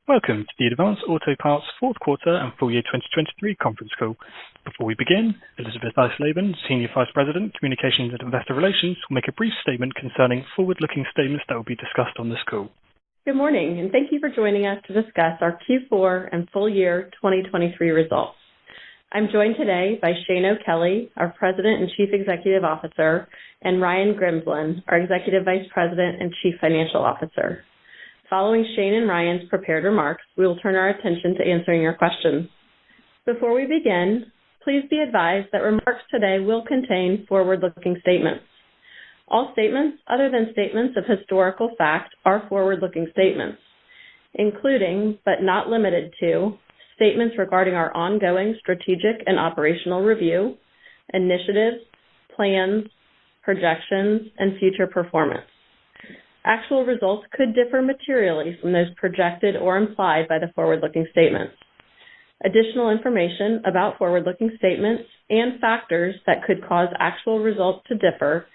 Welcome to the Advanced Auto Parts fourth quarter and full year 2023 conference call. Before we begin, Elizabeth Eisleben, Senior Vice President, Communications and Investor Relations, will make a brief statement concerning forward-looking statements that will be discussed on this call. Good morning, and thank you for joining us to discuss our Q4 and full year 2023 results. I'm joined today by Shane O'Kelly, our President and Chief Executive Officer, and Ryan Grimsland, our Executive Vice President and Chief Financial Officer. Following Shane and Ryan's prepared remarks, we will turn our attention to answering your questions. Before we begin, please be advised that remarks today will contain forward-looking statements. All statements other than statements of historical fact are forward-looking statements, including, but not limited to, statements regarding our ongoing strategic and operational review, initiatives, plans, projections, and future performance. Actual results could differ materially from those projected or implied by the forward-looking statements. Additional information about forward-looking statements and factors that could cause actual results to differ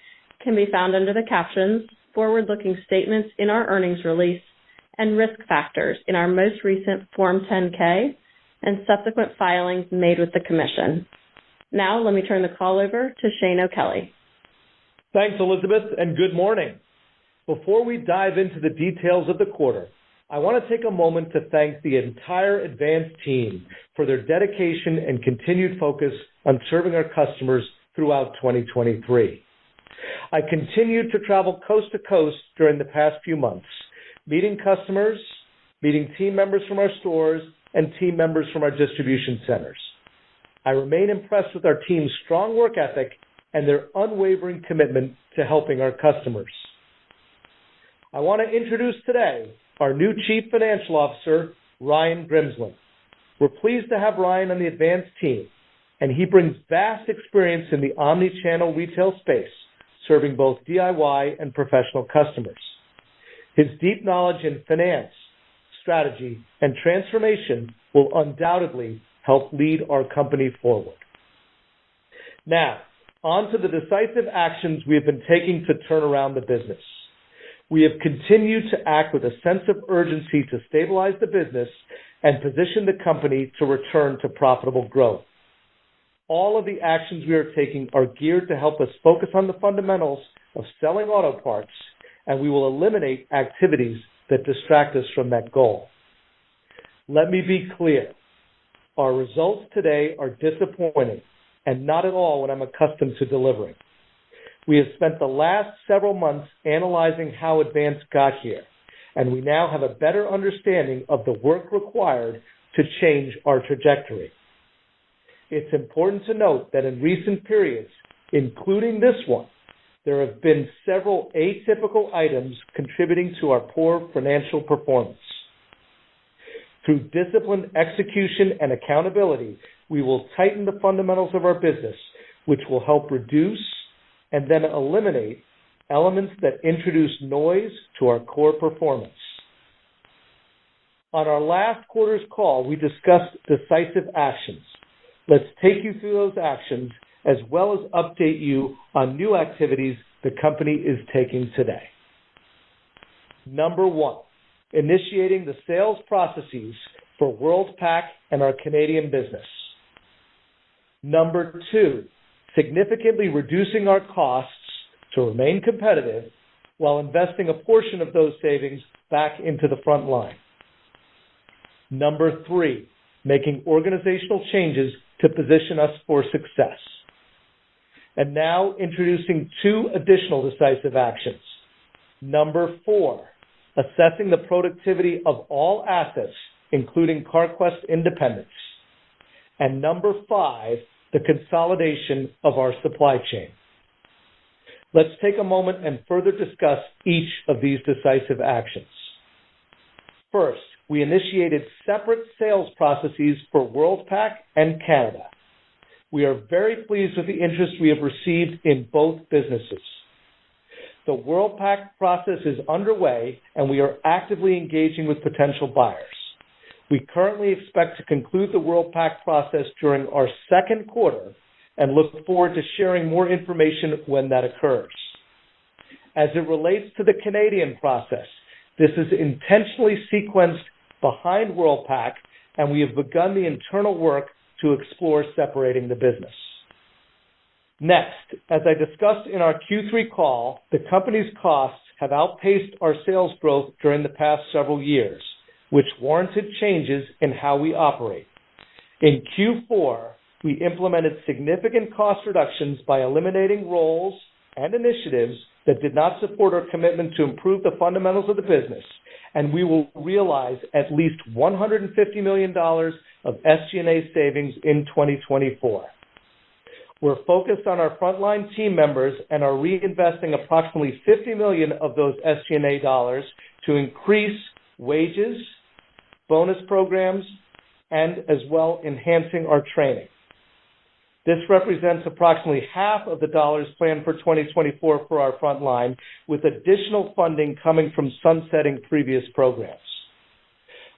can be found under the captions Forward-Looking Statements in our earnings release and Risk Factors in our most recent Form 10-K and subsequent filings made with the Commission. Now, let me turn the call over to Shane O'Kelly. Thanks, Elizabeth, and good morning. Before we dive into the details of the quarter, I want to take a moment to thank the entire Advance team for their dedication and continued focus on serving our customers throughout 2023. I continued to travel coast to coast during the past few months, meeting customers, meeting team members from our stores, and team members from our distribution centers. I remain impressed with our team's strong work ethic and their unwavering commitment to helping our customers. I want to introduce today our new Chief Financial Officer, Ryan Grimsland. We're pleased to have Ryan on the Advance team, and he brings vast experience in the omni-channel retail space, serving both DIY and professional customers. His deep knowledge in finance, strategy, and transformation will undoubtedly help lead our company forward. Now, on to the decisive actions we have been taking to turn around the business. We have continued to act with a sense of urgency to stabilize the business and position the company to return to profitable growth. All of the actions we are taking are geared to help us focus on the fundamentals of selling auto parts, and we will eliminate activities that distract us from that goal. Let me be clear. Our results today are disappointing and not at all what I'm accustomed to delivering. We have spent the last several months analyzing how Advance got here, and we now have a better understanding of the work required to change our trajectory. It's important to note that in recent periods, including this one, there have been several atypical items contributing to our poor financial performance. Through disciplined execution and accountability, we will tighten the fundamentals of our business, which will help reduce and then eliminate elements that introduce noise to our core performance. On our last quarter's call, we discussed decisive actions. Let's take you through those actions as well as update you on new activities the company is taking today. Number one, initiating the sales processes for Worldpac and our Canadian business. Number two, significantly reducing our costs to remain competitive while investing a portion of those savings back into the front line. Number three, making organizational changes to position us for success. And now introducing two additional decisive actions. Number four, assessing the productivity of all assets, including CarQuest Independence. And number five, the consolidation of our supply chain. Let's take a moment and further discuss each of these decisive actions. First, we initiated separate sales processes for Worldpac and Canada. We are very pleased with the interest we have received in both businesses. The Worldpac process is underway, and we are actively engaging with potential buyers. We currently expect to conclude the Worldpac process during our second quarter and look forward to sharing more information when that occurs. As it relates to the Canadian process, this is intentionally sequenced behind Worldpac, and we have begun the internal work to explore separating the business. Next, as I discussed in our Q3 call, the company's costs have outpaced our sales growth during the past several years, which warranted changes in how we operate. In Q4, we implemented significant cost reductions by eliminating roles and initiatives that did not support our commitment to improve the fundamentals of the business, and we will realize at least $150 million of SG&A savings in 2024. We're focused on our frontline team members and are reinvesting approximately $50 million of those SG&A dollars to increase wages, bonus programs, and as well enhancing our training. This represents approximately half of the dollars planned for 2024 for our frontline, with additional funding coming from sunsetting previous programs.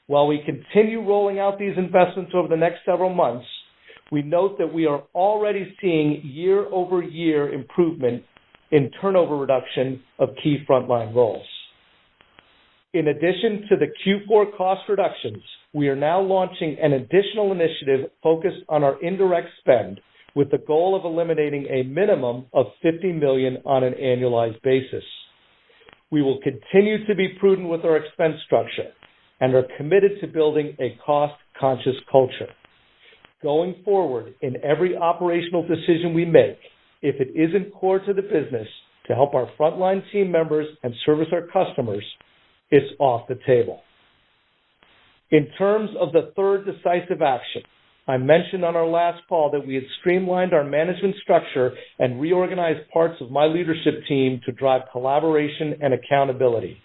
While we continue rolling out these investments over the next several months, we note that we are already seeing year-over-year improvement in turnover reduction of key frontline roles. In addition to the Q4 cost reductions, we are now launching an additional initiative focused on our indirect spend, with the goal of eliminating a minimum of $50 million on an annualized basis. We will continue to be prudent with our expense structure and are committed to building a cost-conscious culture. Going forward, in every operational decision we make, if it isn't core to the business to help our frontline team members and service our customers, it's off the table. In terms of the third decisive action, I mentioned on our last call that we had streamlined our management structure and reorganized parts of my leadership team to drive collaboration and accountability.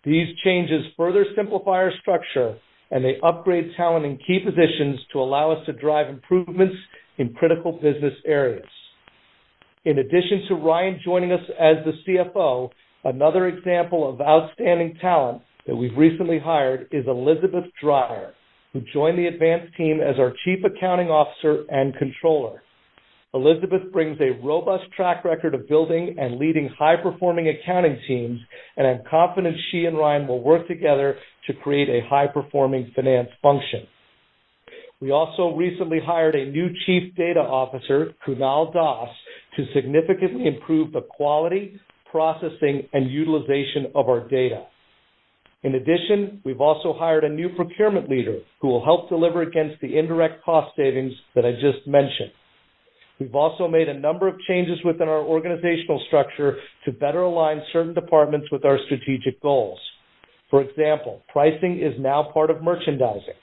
These changes further simplify our structure, and they upgrade talent in key positions to allow us to drive improvements in critical business areas. In addition to Ryan joining us as the CFO, another example of outstanding talent that we've recently hired is Elizabeth Dreyer, who joined the Advanced team as our Chief Accounting Officer and Controller. Elizabeth brings a robust track record of building and leading high-performing accounting teams, and I'm confident she and Ryan will work together to create a high-performing finance function. We also recently hired a new Chief Data Officer, Kunal Das, to significantly improve the quality, processing, and utilization of our data. In addition, we've also hired a new procurement leader who will help deliver against the indirect cost savings that I just mentioned. We've also made a number of changes within our organizational structure to better align certain departments with our strategic goals. For example, pricing is now part of merchandising.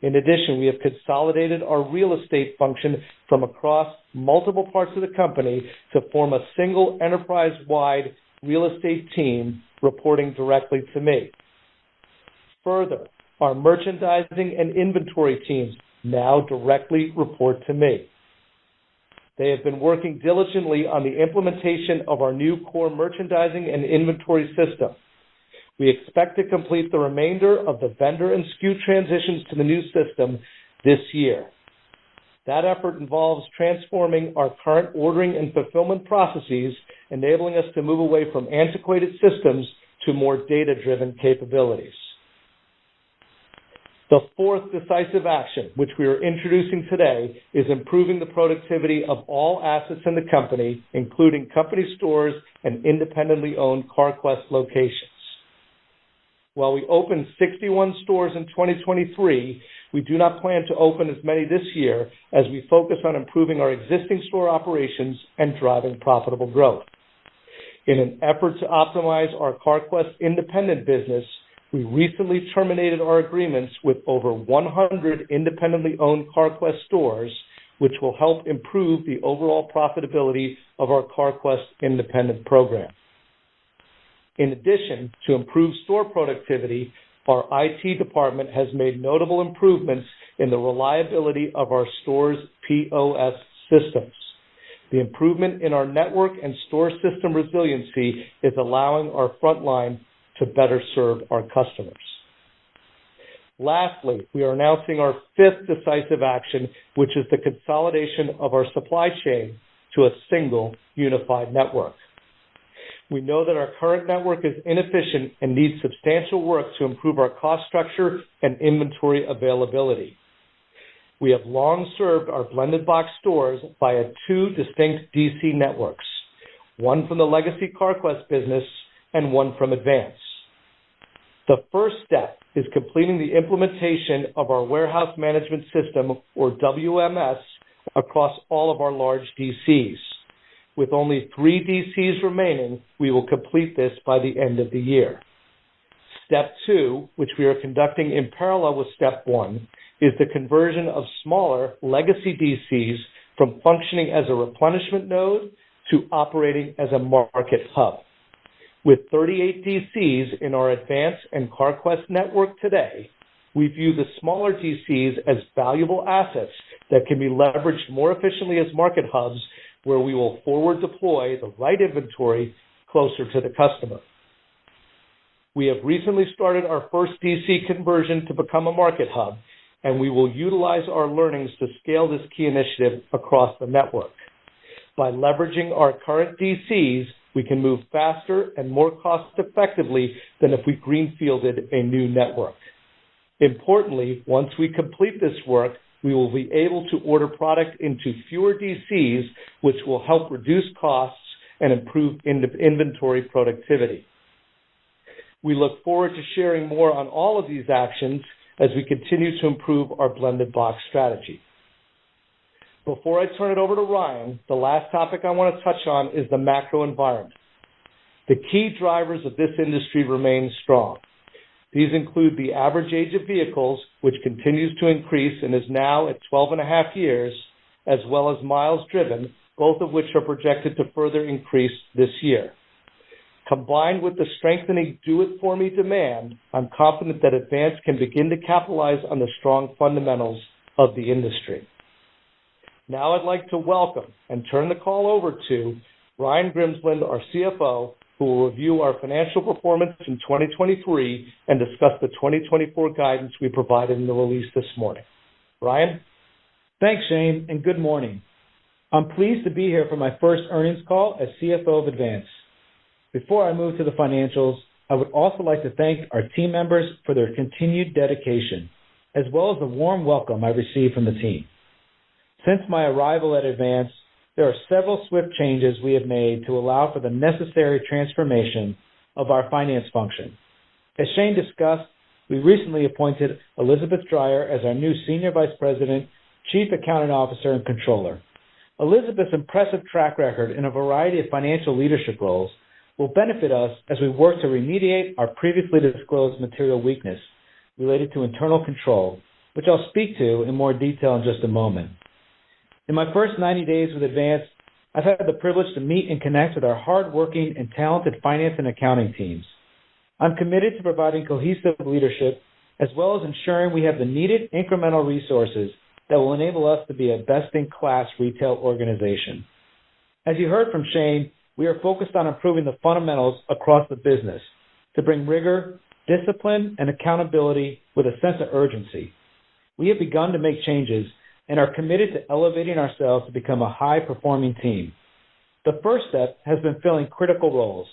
In addition, we have consolidated our real estate function from across multiple parts of the company to form a single enterprise-wide real estate team reporting directly to me. Further, our merchandising and inventory teams now directly report to me. They have been working diligently on the implementation of our new core merchandising and inventory system. We expect to complete the remainder of the vendor and SKU transitions to the new system this year. That effort involves transforming our current ordering and fulfillment processes, enabling us to move away from antiquated systems to more data-driven capabilities. The fourth decisive action, which we are introducing today, is improving the productivity of all assets in the company, including company stores and independently owned CarQuest locations. While we opened 61 stores in 2023, we do not plan to open as many this year as we focus on improving our existing store operations and driving profitable growth. In an effort to optimize our CarQuest independent business, we recently terminated our agreements with over 100 independently owned CarQuest stores, which will help improve the overall profitability of our CarQuest independent program. In addition to improved store productivity, our IT department has made notable improvements in the reliability of our stores' POS systems. The improvement in our network and store system resiliency is allowing our frontline to better serve our customers. Lastly, we are announcing our fifth decisive action, which is the consolidation of our supply chain to a single unified network. We know that our current network is inefficient and needs substantial work to improve our cost structure and inventory availability. We have long served our blended box stores via two distinct DC networks, one from the legacy CarQuest business and one from Advance. The first step is completing the implementation of our warehouse management system, or WMS, across all of our large DCs. With only 3 DCs remaining, we will complete this by the end of the year. Step 2, which we are conducting in parallel with Step 1, is the conversion of smaller legacy DCs from functioning as a replenishment node to operating as a market hub. With 38 DCs in our Advance and CarQuest network today, we view the smaller DCs as valuable assets that can be leveraged more efficiently as market hubs, where we will forward deploy the right inventory closer to the customer. We have recently started our first DC conversion to become a market hub, and we will utilize our learnings to scale this key initiative across the network. By leveraging our current DCs, we can move faster and more cost effectively than if we greenfielded a new network. Importantly, once we complete this work, we will be able to order product into fewer DCs, which will help reduce costs and improve inventory productivity. We look forward to sharing more on all of these actions as we continue to improve our blended box strategy. Before I turn it over to Ryan, the last topic I want to touch on is the macro environment. The key drivers of this industry remain strong. These include the average age of vehicles, which continues to increase and is now at 12.5 years, as well as miles driven, both of which are projected to further increase this year. Combined with the strengthening do-it-for-me demand, I'm confident that Advance can begin to capitalize on the strong fundamentals of the industry. Now I'd like to welcome and turn the call over to Ryan Grimsland, our CFO, who will review our financial performance in 2023 and discuss the 2024 guidance we provided in the release this morning. Ryan? Thanks, Shane, and good morning. I'm pleased to be here for my first earnings call as CFO of Advance. Before I move to the financials, I would also like to thank our team members for their continued dedication, as well as the warm welcome I received from the team. Since my arrival at Advance, there are several swift changes we have made to allow for the necessary transformation of our finance function. As Shane discussed, we recently appointed Elizabeth Dreyer as our new Senior Vice President, Chief Accounting Officer, and Controller. Elizabeth's impressive track record in a variety of financial leadership roles will benefit us as we work to remediate our previously disclosed material weakness related to internal control, which I'll speak to in more detail in just a moment. In my first 90 days with Advance, I've had the privilege to meet and connect with our hard-working and talented finance and accounting teams. I'm committed to providing cohesive leadership as well as ensuring we have the needed incremental resources that will enable us to be a best-in-class retail organization. As you heard from Shane, we are focused on improving the fundamentals across the business to bring rigor, discipline, and accountability with a sense of urgency. We have begun to make changes and are committed to elevating ourselves to become a high-performing team. The first step has been filling critical roles,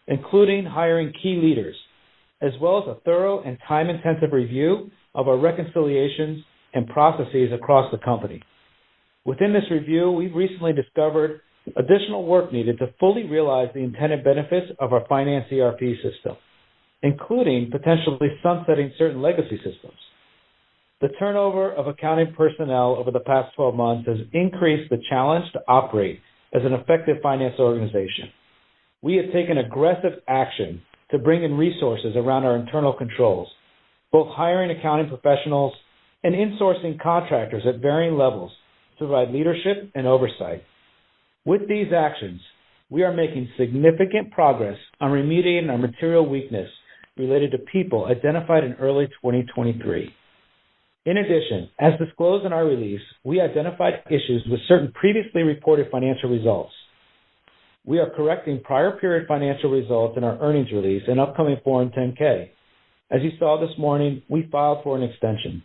including hiring key leaders, as well as a thorough and time-intensive review of our reconciliations and processes across the company. Within this review, we've recently discovered additional work needed to fully realize the intended benefits of our finance ERP system, including potentially sunsetting certain legacy systems. The turnover of accounting personnel over the past 12 months has increased the challenge to operate as an effective finance organization. We have taken aggressive action to bring in resources around our internal controls, both hiring accounting professionals and insourcing contractors at varying levels to provide leadership and oversight. With these actions, we are making significant progress on remediating our material weakness related to people identified in early 2023. In addition, as disclosed in our release, we identified issues with certain previously reported financial results. We are correcting prior period financial results in our earnings release and upcoming Form 10-K. As you saw this morning, we filed for an extension.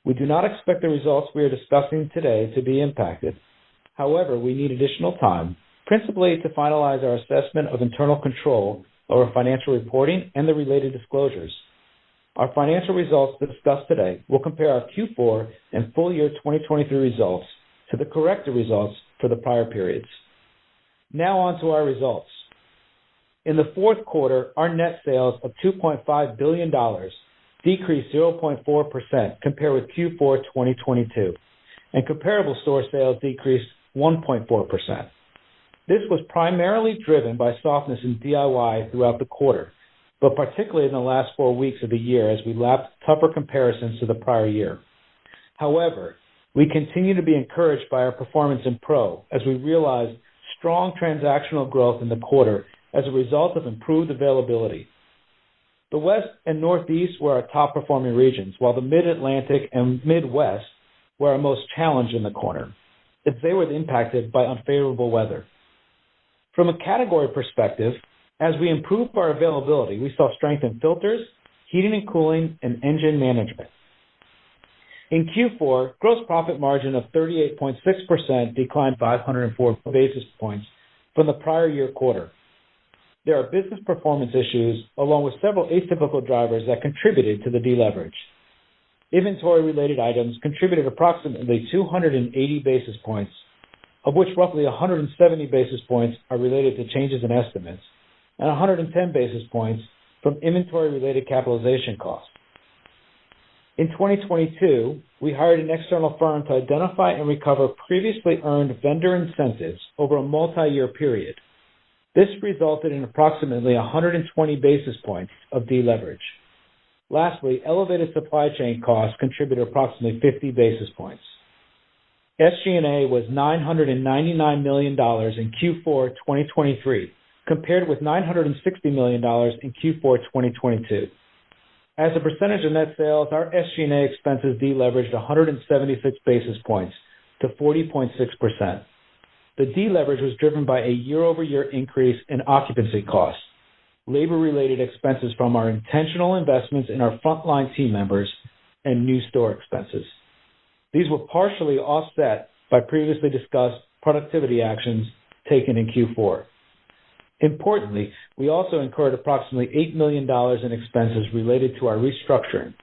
We do not expect the results we are discussing today to be impacted. However, we need additional time principally to finalize our assessment of internal control over financial reporting and the related disclosures. Our financial results discussed today will compare our Q4 and full year 2023 results to the corrected results for the prior periods. Now on to our results. In the fourth quarter, our net sales of $2.5 billion decreased 0.4% compared with Q4 2022, and comparable store sales decreased 1.4%. This was primarily driven by softness in DIY throughout the quarter, but particularly in the last 4 weeks of the year as we lapped tougher comparisons to the prior year. However, we continue to be encouraged by our performance in Pro as we realized strong transactional growth in the quarter as a result of improved availability. The West and Northeast were our top performing regions, while the Mid-Atlantic and Midwest were our most challenged in the quarter, as they were impacted by unfavorable weather. From a category perspective, as we improved our availability, we saw strength in filters, heating and cooling, and engine management. In Q4, gross profit margin of 38.6% declined 504 basis points from the prior year quarter. There are business performance issues along with several atypical drivers that contributed to the deleverage. Inventory-related items contributed approximately 280 basis points, of which roughly 170 basis points are related to changes in estimates, and 110 basis points from inventory-related capitalization costs. In 2022, we hired an external firm to identify and recover previously earned vendor incentives over a multi-year period. This resulted in approximately 120 basis points of deleverage. Lastly, elevated supply chain costs contributed approximately 50 basis points. SG&A was $999 million in Q4 2023, compared with $960 million in Q4 2022. As a percentage of net sales, our SG&A expenses deleveraged 176 basis points to 40.6%. The deleverage was driven by a year-over-year increase in occupancy costs, labor-related expenses from our intentional investments in our frontline team members, and new store expenses. These were partially offset by previously discussed productivity actions taken in Q4. Importantly, we also incurred approximately $8 million in expenses related to our restructuring,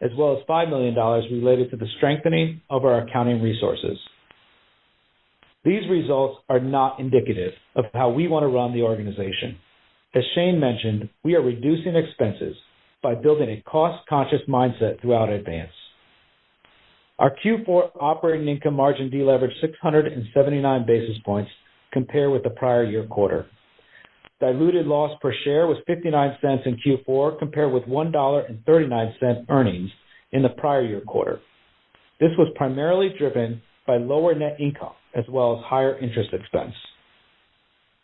as well as $5 million related to the strengthening of our accounting resources. These results are not indicative of how we want to run the organization. As Shane mentioned, we are reducing expenses by building a cost-conscious mindset throughout Advance. Our Q4 operating income margin deleveraged 679 basis points compared with the prior year quarter. Diluted loss per share was 59 cents in Q4 compared with $1.39 earnings in the prior year quarter. This was primarily driven by lower net income as well as higher interest expense.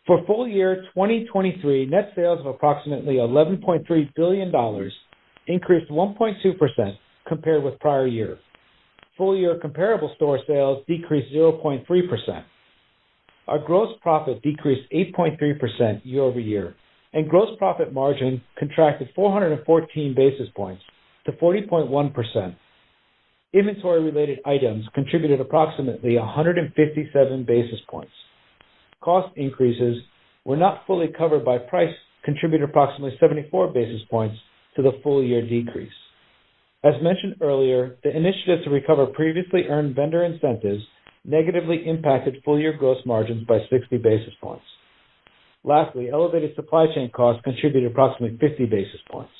For full year 2023, net sales of approximately $11.3 billion increased 1.2% compared with prior year. Full year comparable store sales decreased 0.3%. Our gross profit decreased 8.3% year over year, and gross profit margin contracted 414 basis points to 40.1%. Inventory-related items contributed approximately 157 basis points. Cost increases were not fully covered by price, contributed approximately 74 basis points to the full year decrease. As mentioned earlier, the initiative to recover previously earned vendor incentives negatively impacted full year gross margins by 60 basis points. Lastly, elevated supply chain costs contributed approximately 50 basis points.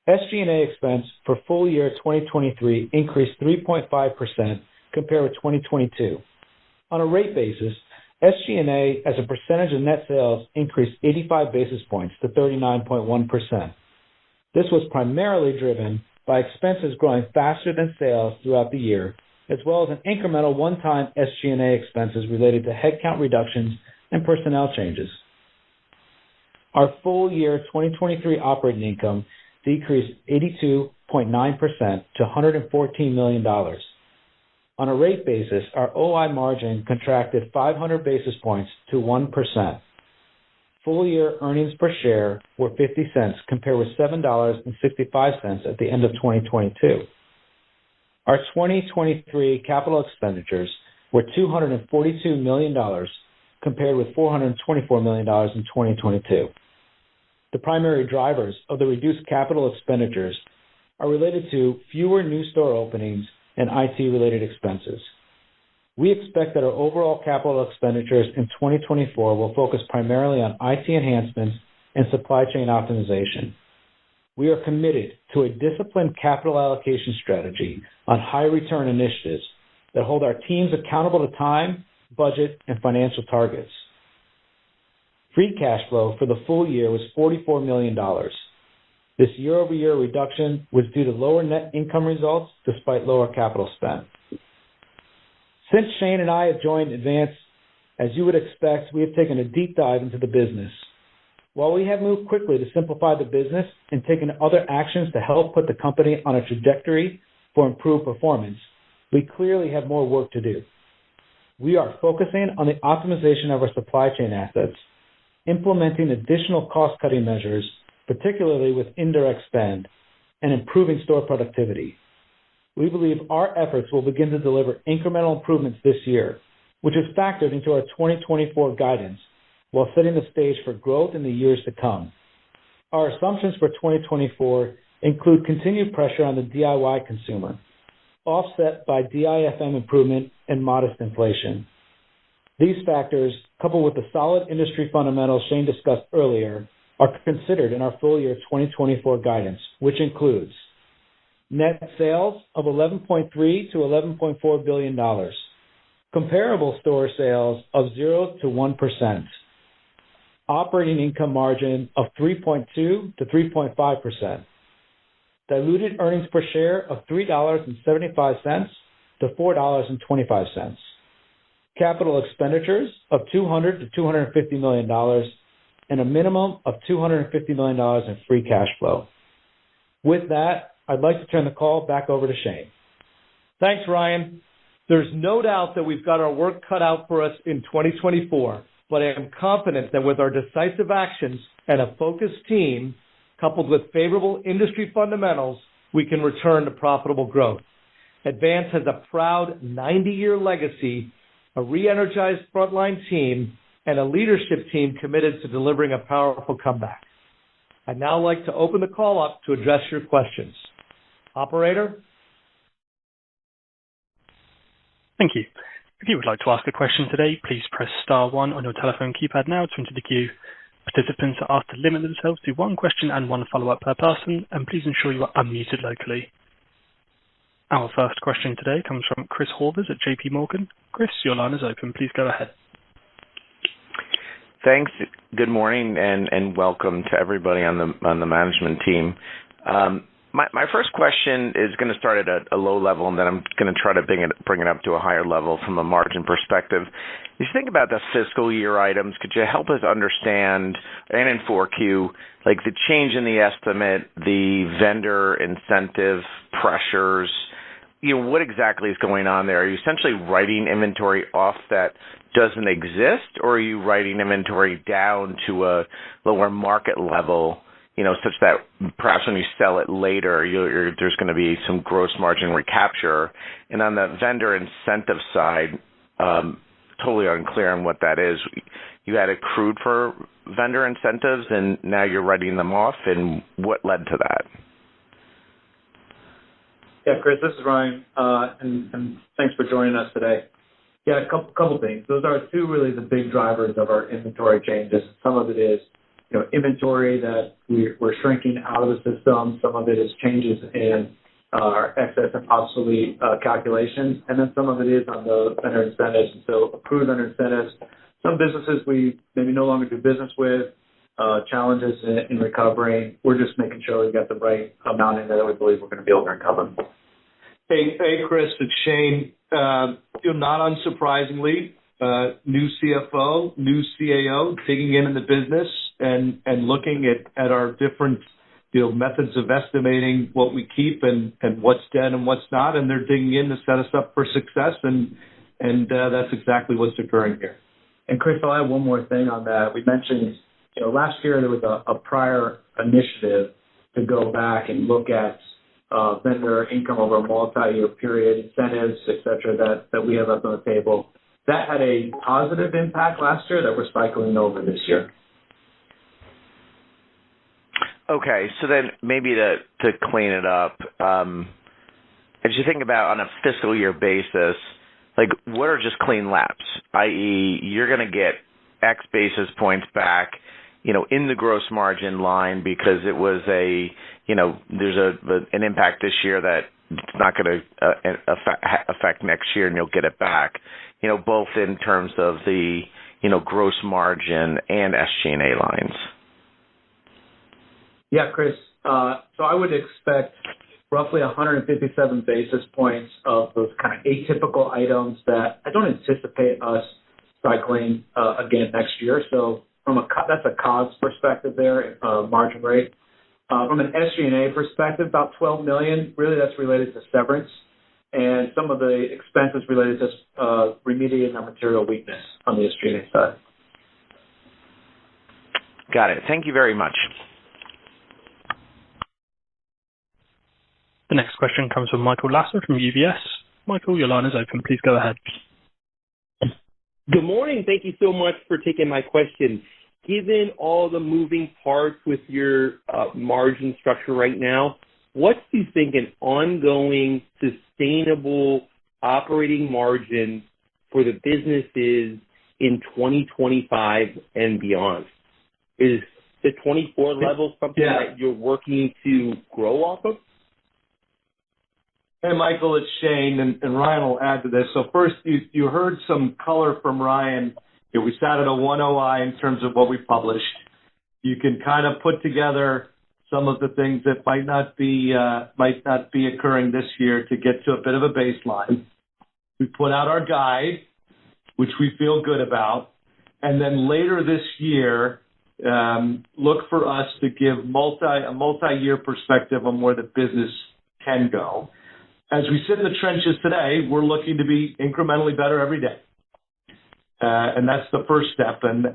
SG&A expense for full year 2023 increased 3.5% compared with 2022. On a rate basis, SG&A as a percentage of net sales increased 85 basis points to 39.1%. This was primarily driven by expenses growing faster than sales throughout the year, as well as an incremental one-time SG&A expenses related to headcount reductions and personnel changes. Our full year 2023 operating income decreased 82.9% to $114 million. On a rate basis, our OI margin contracted 500 basis points to 1%. Full year earnings per share were 50 cents compared with $7.65 at the end of 2022. Our 2023 capital expenditures were $242 million compared with $424 million in 2022. The primary drivers of the reduced capital expenditures are related to fewer new store openings and IT-related expenses. We expect that our overall capital expenditures in 2024 will focus primarily on IT enhancements and supply chain optimization. We are committed to a disciplined capital allocation strategy on high-return initiatives that hold our teams accountable to time, budget, and financial targets. Free cash flow for the full year was $44 million. This year-over-year reduction was due to lower net income results despite lower capital spend. Since Shane and I have joined Advance, as you would expect, we have taken a deep dive into the business. While we have moved quickly to simplify the business and taken other actions to help put the company on a trajectory for improved performance, we clearly have more work to do. We are focusing on the optimization of our supply chain assets, implementing additional cost-cutting measures, particularly with indirect spend, and improving store productivity. We believe our efforts will begin to deliver incremental improvements this year, which is factored into our 2024 guidance, while setting the stage for growth in the years to come. Our assumptions for 2024 include continued pressure on the DIY consumer, offset by DIFM improvement and modest inflation. These factors, coupled with the solid industry fundamentals Shane discussed earlier, are considered in our full year 2024 guidance, which includes net sales of $11.3 to $11.4 billion, comparable store sales of 0 to 1%, operating income margin of 3.2 to 3.5%, diluted earnings per share of $3.75 to $4.25, capital expenditures of $200 to $250 million, and a minimum of $250 million in free cash flow. With that, I'd like to turn the call back over to Shane. Thanks, Ryan. There's no doubt that we've got our work cut out for us in 2024, but I am confident that with our decisive actions and a focused team, coupled with favorable industry fundamentals, we can return to profitable growth. Advance has a proud 90-year legacy, a re-energized frontline team, and a leadership team committed to delivering a powerful comeback. I'd now like to open the call up to address your questions. Operator? Thank you. If you would like to ask a question today, please press star 1 on your telephone keypad now to enter the queue. Participants are asked to limit themselves to one question and one follow-up per person, and please ensure you are unmuted locally. Our first question today comes from Chris Horvers at JP Morgan. Chris, your line is open. Please go ahead. Thanks. Good morning, and welcome to everybody on the management team. My first question is going to start at a low level, and then I'm going to try to bring it up to a higher level from a margin perspective. If you think about the fiscal year items, could you help us understand, and in 4Q, like the change in the estimate, the vendor incentive pressures, what exactly is going on there? Are you essentially writing inventory off that doesn't exist, or are you writing inventory down to a lower market level, such that perhaps when you sell it later, there's going to be some gross margin recapture? And on the vendor incentive side, totally unclear on what that is. You had accrued for vendor incentives, and now you're writing them off, and what led to that? Yeah, Chris, this is Ryan, and thanks for joining us today. Yeah, a couple things. Those are two really the big drivers of our inventory changes. Some of it is inventory that we're shrinking out of the system. Some of it is changes in our excess and obsolete calculations, and then some of it is on the vendor incentives. So accrued vendor incentives, some businesses we maybe no longer do business with, challenges in recovering. We're just making sure we've got the right amount in there that we believe we're going to be able to recover. Hey, Chris, it's Shane. Not unsurprisingly, new CFO, new CAO, digging in the business and looking at our different methods of estimating what we keep and what's dead and what's not, and they're digging in to set us up for success, and that's exactly what's occurring here. And Chris, I'll add one more thing on that. We mentioned, last year there was a prior initiative to go back and look at vendor income over a multi-year period, incentives, et cetera, that we have up on the table. that had a positive impact last year that we're cycling over this year. Okay, so then maybe to clean it up, as you think about on a fiscal year basis, like what are just clean laps, i.e. you're going to get X basis points back, in the gross margin line because it was there's an impact this year that it's not going to affect next year and you'll get it back, both in terms of the, gross margin and SG&A lines. Yeah, Chris. So I would expect roughly 157 basis points of those kind of atypical items that I don't anticipate us cycling again next year. So that's a COGS perspective there, margin rate. From an SG&A perspective, about $12 million. Really, that's related to severance and some of the expenses related to remediating our material weakness on the SG&A side. Got it. Thank you very much. The next question comes from Michael Lasser from UBS. Michael, your line is open. Please go ahead. Good morning. Thank you so much for taking my question. Given all the moving parts with your margin structure right now, what do you think an ongoing sustainable operating margin for the business is in 2025 and beyond? Is the 24 level something that you're working to grow off of? Hey, Michael, it's Shane, and Ryan will add to this. So first, you heard some color from Ryan. We sat at a 1 OI in terms of what we published. You can kind of put together some of the things that might not be occurring this year to get to a bit of a baseline. We put out our guide, which we feel good about, and then later this year, look for us to give a multi-year perspective on where the business can go. As we sit in the trenches today, we're looking to be incrementally better every day. And that's the first step. And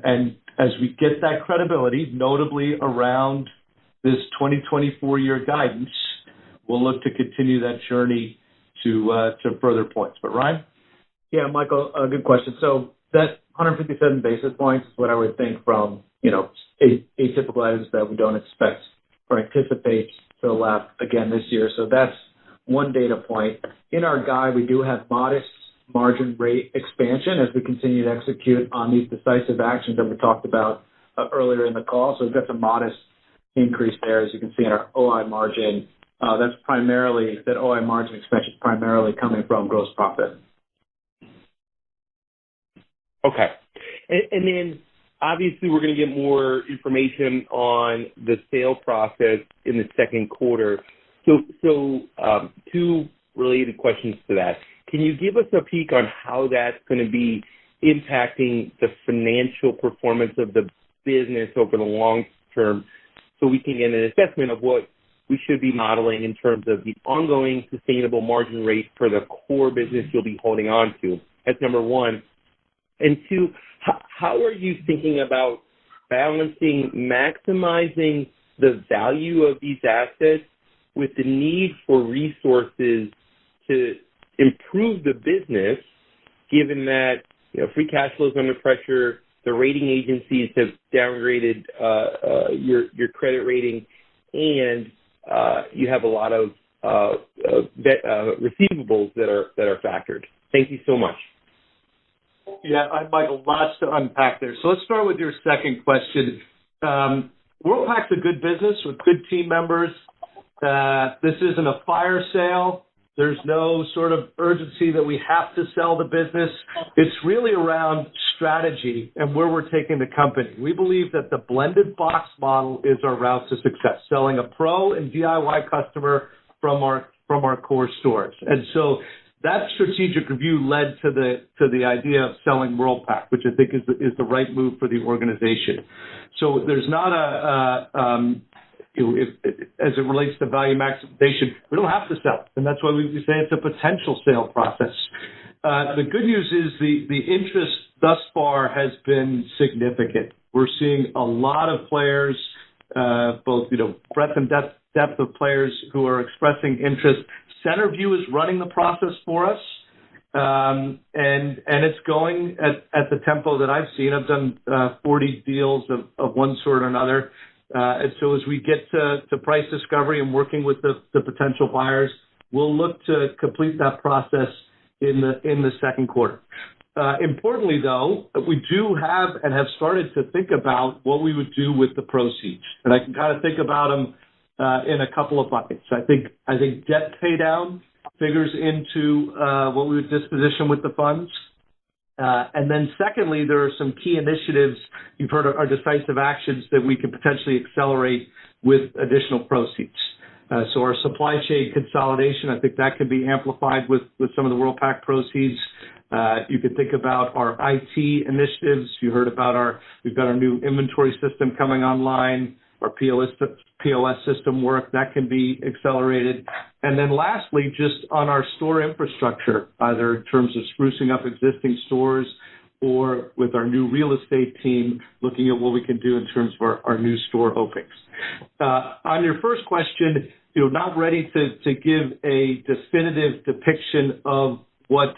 as we get that credibility, notably around this 2024 year guidance, we'll look to continue that journey to further points. But Ryan? Yeah, Michael, good question. So that 157 basis points is what I would think from, atypical items that we don't expect or anticipate to lap again this year. So that's one data point. In our guide, we do have modest margin rate expansion as we continue to execute on these decisive actions that we talked about earlier in the call. So we've got some modest increase there, as you can see in our OI margin. That OI margin expansion is primarily coming from gross profit. Okay. And then obviously we're going to get more information on the sale process in the second quarter. So two related questions to that. Can you give us a peek on how that's going to be impacting the financial performance of the business over the long term so we can get an assessment of what we should be modeling in terms of the ongoing sustainable margin rate for the core business you'll be holding on to? That's number one. And two, how are you thinking about balancing maximizing the value of these assets with the need for resources to improve the business, given that free cash flow is under pressure, the rating agencies have downgraded your credit rating, and you have a lot of receivables that are factored. Thank you so much. Yeah, Michael, lots to unpack there. So let's start with your second question. Worldpac's a good business with good team members. This isn't a fire sale. There's no sort of urgency that we have to sell the business. It's really around strategy and where we're taking the company. We believe that the blended box model is our route to success, selling a pro and DIY customer from our core stores. And so that strategic review led to the idea of selling Worldpac, which I think is the right move for the organization. So there's not as it relates to value maximization, we don't have to sell. And that's why we say it's a potential sale process. The good news is the interest thus far has been significant. We're seeing a lot of players, both breadth and depth of players who are expressing interest. Centerview is running the process for us, and it's going at the tempo that I've seen. I've done 40 deals of one sort or another. And so as we get to price discovery and working with the potential buyers, we'll look to complete that process in the second quarter. Importantly, though, we do have and have started to think about what we would do with the proceeds, and I can kind of think about them in a couple of buckets. I think debt pay down figures into what we would disposition with the funds. And then secondly, there are some key initiatives. You've heard our decisive actions that we can potentially accelerate with additional proceeds. So our supply chain consolidation, I think that can be amplified with some of the Worldpac proceeds. You could think about our IT initiatives. You heard about we've got our new inventory system coming online, our POS system work, that can be accelerated. And then lastly, just on our store infrastructure, either in terms of sprucing up existing stores or with our new real estate team, looking at what we can do in terms of our new store openings. On your first question, not ready to give a definitive depiction of what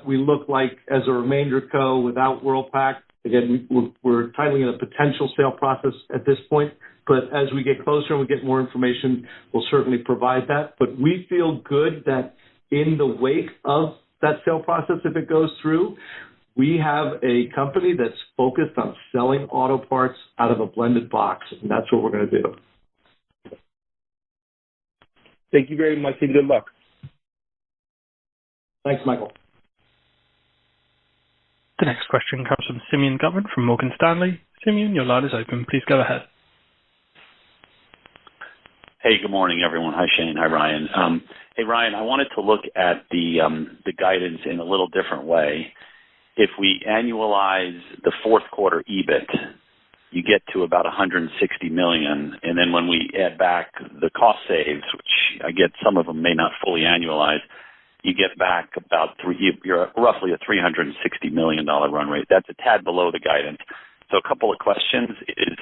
we look like as a remainder co without Worldpac. Again, we're titling it a potential sale process at this point, but as we get closer and we get more information, we'll certainly provide that. But we feel good that in the wake of that sale process, if it goes through, we have a company that's focused on selling auto parts out of a blended box, and that's what we're going to do. Thank you very much, and good luck. Thanks, Michael. The next question comes from Simeon Gutman from Morgan Stanley. Simeon, your line is open. Please go ahead. Hey, good morning, everyone. Hi, Shane. Hi, Ryan. Hey, Ryan, I wanted to look at the guidance in a little different way. If we annualize the fourth quarter EBIT, you get to about $160 million. And then when we add back the cost saves, which I get some of them may not fully annualize, you get back about you're roughly a $360 million run rate. That's a tad below the guidance. So a couple of questions is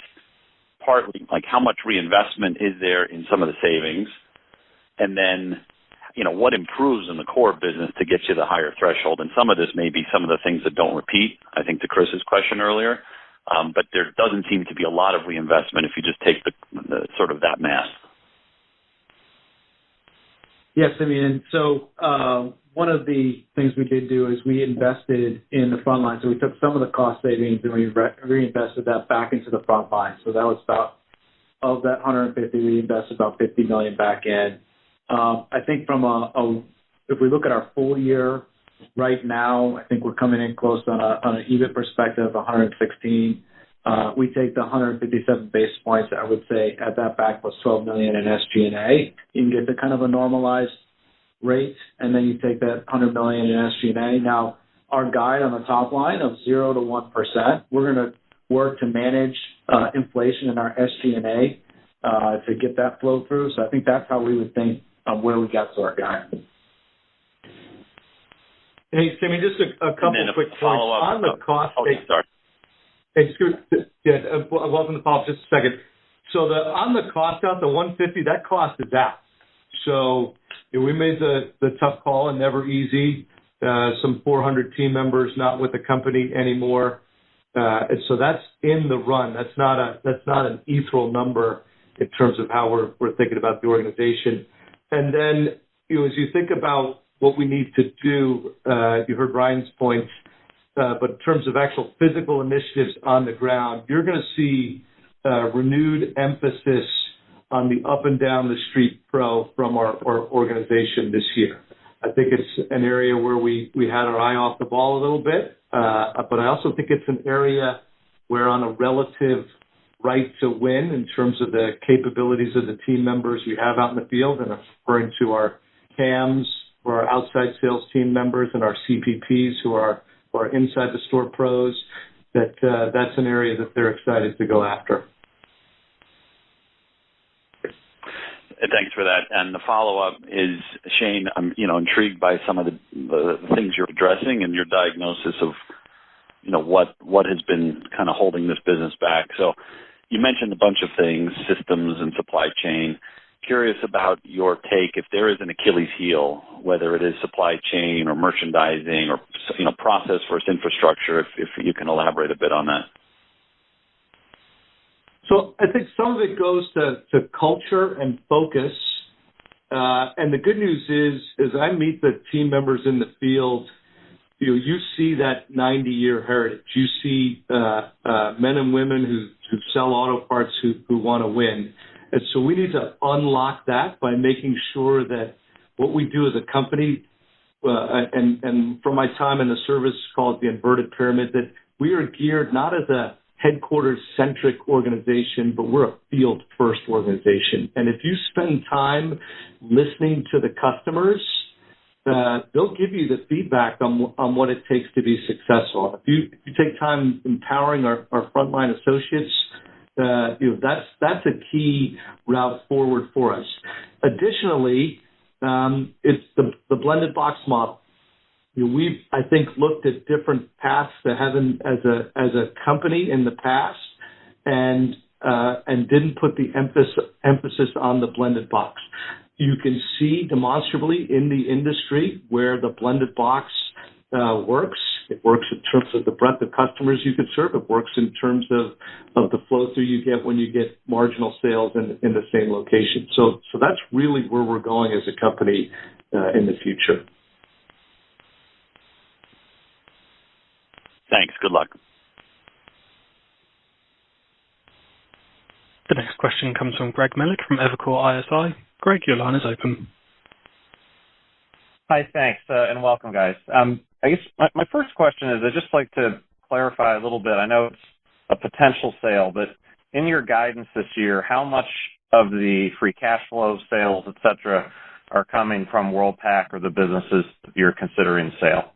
partly like how much reinvestment is there in some of the savings? And then, what improves in the core business to get you the higher threshold? And some of this may be some of the things that don't repeat, I think to Chris's question earlier. But there doesn't seem to be a lot of reinvestment if you just take the sort of that math. Yes, I mean, so one of the things we did do is we invested in the front line. So we took some of the cost savings and we reinvested that back into the front line. So that was about, of that 150, we invested about $50 million back in. I think if we look at our full year right now, I think we're coming in close on an EBIT perspective of 116. We take the 157 basis points, I would say, at that back plus $12 million in SG&A. You can get the kind of a normalized rate, and then you take that $100 million in SG&A. Now, our guide on the top line of 0 to 1%, we're going to work to manage inflation in our SG&A to get that flow through. So I think that's how we would think of where we got to our guide. Hey, Sammy, just a couple quick points on the cost. Sorry. Welcome to follow up just a second. So on the cost out, the 150, that cost is out. So we made the tough call and never easy. Some 400 team members not with the company anymore. And so that's in the run. That's not an ethereal number in terms of how we're thinking about the organization. And then as you think about what we need to do, you heard Ryan's points. But in terms of actual physical initiatives on the ground, you're going to see renewed emphasis on the up and down the street pro from our organization this year. I think it's an area where we had our eye off the ball a little bit, but I also think it's an area where on a relative right to win in terms of the capabilities of the team members we have out in the field, and I'm referring to our CAMs, or our outside sales team members, and our CPPs who are inside the store pros, that's an area that they're excited to go after. Thanks for that. And the follow-up is, Shane, I'm intrigued by some of the things you're addressing and your diagnosis of what has been kind of holding this business back. So you mentioned a bunch of things, systems and supply chain. curious about your take if there is an Achilles heel, whether it is supply chain or merchandising or process versus infrastructure. If you can elaborate a bit on that. So I think some of it goes to culture and focus. And the good news is, as I meet the team members in the field, you see that 90-year heritage. You see men and women who sell auto parts who want to win. And so we need to unlock that by making sure that what we do as a company, and from my time in the service called the inverted pyramid, that we are geared not as a headquarters-centric organization, but we're a field-first organization. And if you spend time listening to the customers, they'll give you the feedback on what it takes to be successful. If you take time empowering our frontline associates, that's a key route forward for us. Additionally, it's the blended box model. We've, I think, looked at different paths to heaven as a company in the past, and didn't put the emphasis on the blended box. You can see demonstrably in the industry where the blended box works. It works in terms of the breadth of customers you could serve. It works in terms of the flow through you get when you get marginal sales in the same location. So that's really where we're going as a company in the future. Thanks. Good luck. The next question comes from Greg Millick from Evercore ISI. Greg, your line is open. Hi, thanks, and welcome, guys. I guess my first question is I'd just like to clarify a little bit. I know it's a potential sale, but in your guidance this year, how much of the free cash flow, sales, et cetera, are coming from Worldpac or the businesses you're considering sale?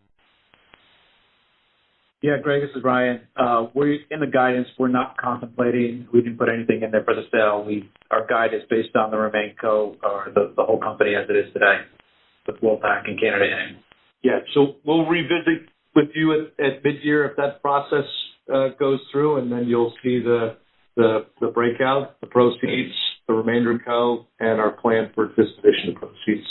Yeah, Greg, this is Ryan. We're in the guidance. We're not contemplating. We didn't put anything in there for the sale. Our guide is based on the RemainCo or the whole company as it is today, with Worldpac and Canada Inc. Yeah, so we'll revisit with you at mid-year if that process goes through, and then you'll see the breakout, the proceeds, the remainder co, and our plan for disposition of proceeds.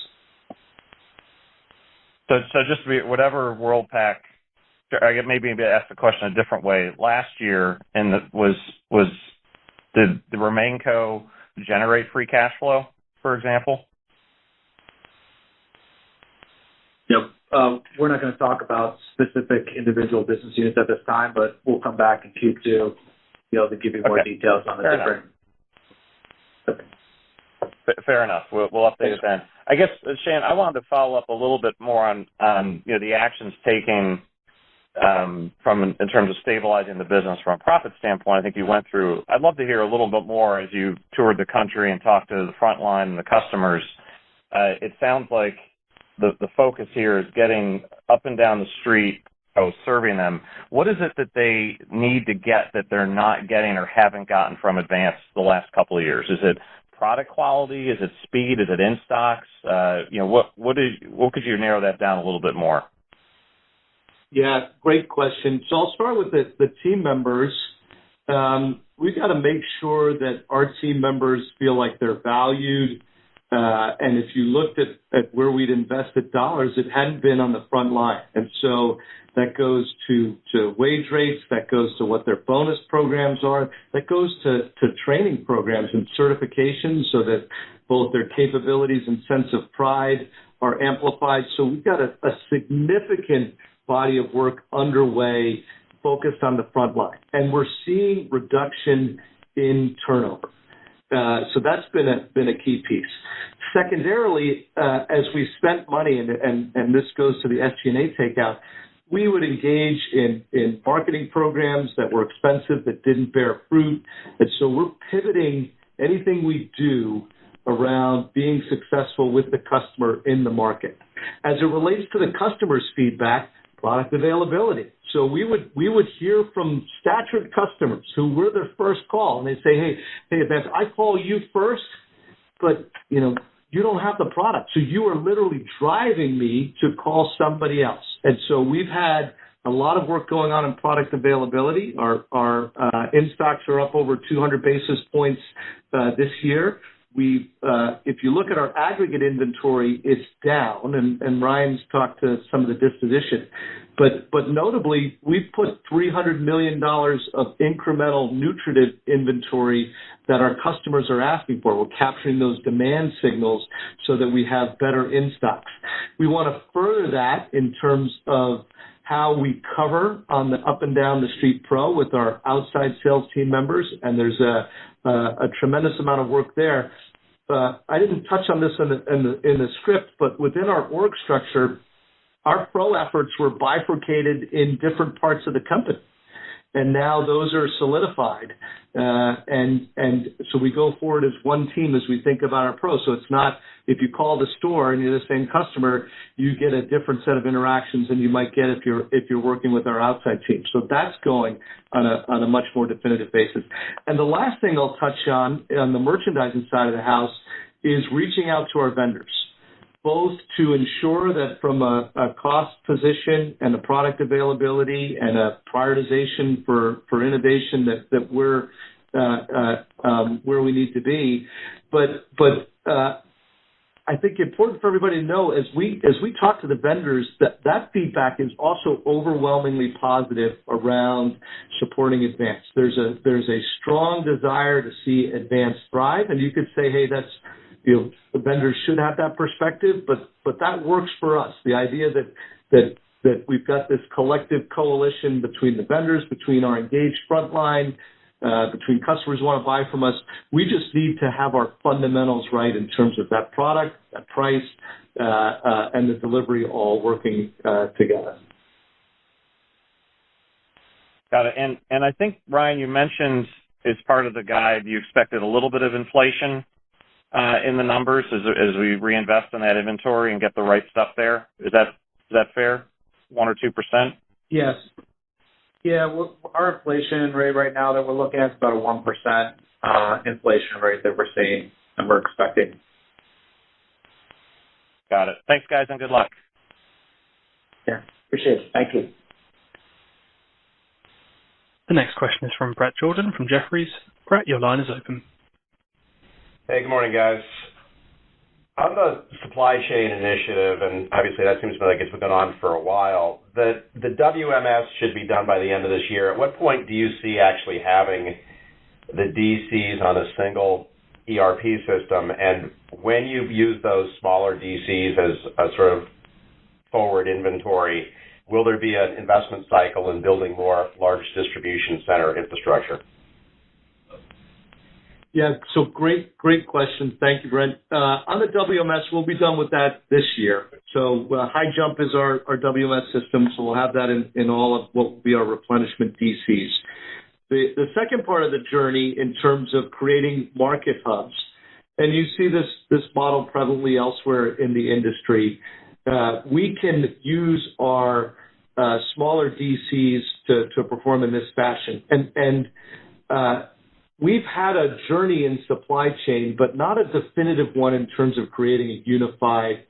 So just to be whatever Worldpac. I get maybe ask the question a different way. Last year, did the RemainCo generate free cash flow, for example? Yep. We're not going to talk about specific individual business units at this time, but we'll come back in Q2 to be able to give you more details on the different. Fair enough. We'll update it then. I guess, Shane, I wanted to follow up a little bit more on the actions taken. In terms of stabilizing the business from a profit standpoint, I think you went through. I'd love to hear a little bit more as you toured the country and talked to the front line and the customers. It sounds like the focus here is getting up and down the street, serving them. What is it that they need to get that they're not getting or haven't gotten from Advance the last couple of years? Is it product quality? Is it speed? Is it in stocks? What could you narrow that down a little bit more? Yeah, great question. So I'll start with the team members. We've got to make sure that our team members feel like they're valued. And if you looked at where we'd invested dollars, it hadn't been on the front line. And so that goes to wage rates, that goes to what their bonus programs are, that goes to training programs and certifications so that both their capabilities and sense of pride are amplified. So we've got a significant body of work underway focused on the front line. And we're seeing reduction in turnover. So that's been a key piece. Secondarily, as we spent money, and this goes to the SG&A takeout, we would engage in marketing programs that were expensive, that didn't bear fruit. And so we're pivoting anything we do around being successful with the customer in the market. As it relates to the customer's feedback, product availability. So we would hear from statured customers who were their first call, and they say, hey, Advance, I call you first, but you don't have the product. So you are literally driving me to call somebody else. And so we've had a lot of work going on in product availability. Our in-stocks are up over 200 basis points this year. if you look at our aggregate inventory, it's down, and Ryan's talked to some of the disposition. But notably, we've put $300 million of incremental nutritive inventory that our customers are asking for. We're capturing those demand signals so that we have better in-stocks. We want to further that in terms of how we cover on the up and down the street pro with our outside sales team members, and there's a tremendous amount of work there. I didn't touch on this in the script, but within our org structure, our pro efforts were bifurcated in different parts of the company, and now those are solidified. And so we go forward as one team as we think about our pro. So it's not, if you call the store and you're the same customer, you get a different set of interactions than you might get if you're working with our outside team. So that's going on a much more definitive basis. And the last thing I'll touch on the merchandising side of the house is reaching out to our vendors, both to ensure that from a cost position and a product availability and a prioritization for innovation that we're where we need to be. But I think important for everybody to know as we talk to the vendors that feedback is also overwhelmingly positive around supporting Advance. There's a strong desire to see Advance thrive, and you could say, hey, that's, the vendors should have that perspective, but that works for us. The idea that we've got this collective coalition between the vendors, between our engaged frontline, between customers who want to buy from us. We just need to have our fundamentals right in terms of that product, that price, and the delivery all working together. Got it. And I think, Ryan, you mentioned as part of the guide you expected a little bit of inflation in the numbers as we reinvest in that inventory and get the right stuff there. Is that fair? 1 or 2%? Yes. Yeah, our inflation rate right now that we're looking at is about a 1% inflation rate that we're seeing and we're expecting. Got it. Thanks, guys, and good luck. Yeah, appreciate it. Thank you. The next question is from Brett Jordan from Jefferies. Brett, your line is open. Hey, good morning, guys. On the supply chain initiative, and obviously that seems like it's been going on for a while, the WMS should be done by the end of this year. At what point do you see actually having the DCs on a single ERP system? And when you use those smaller DCs as a sort of forward inventory, will there be an investment cycle in building more large distribution center infrastructure? Yeah, so great question. Thank you, Brent. On the WMS, we'll be done with that this year. So High Jump is our WMS system, so we'll have that in all of what will be our replenishment DCs. The second part of the journey in terms of creating market hubs, and you see this model prevalently elsewhere in the industry, we can use our smaller DCs to perform in this fashion. And we've had a journey in supply chain, but not a definitive one in terms of creating a unified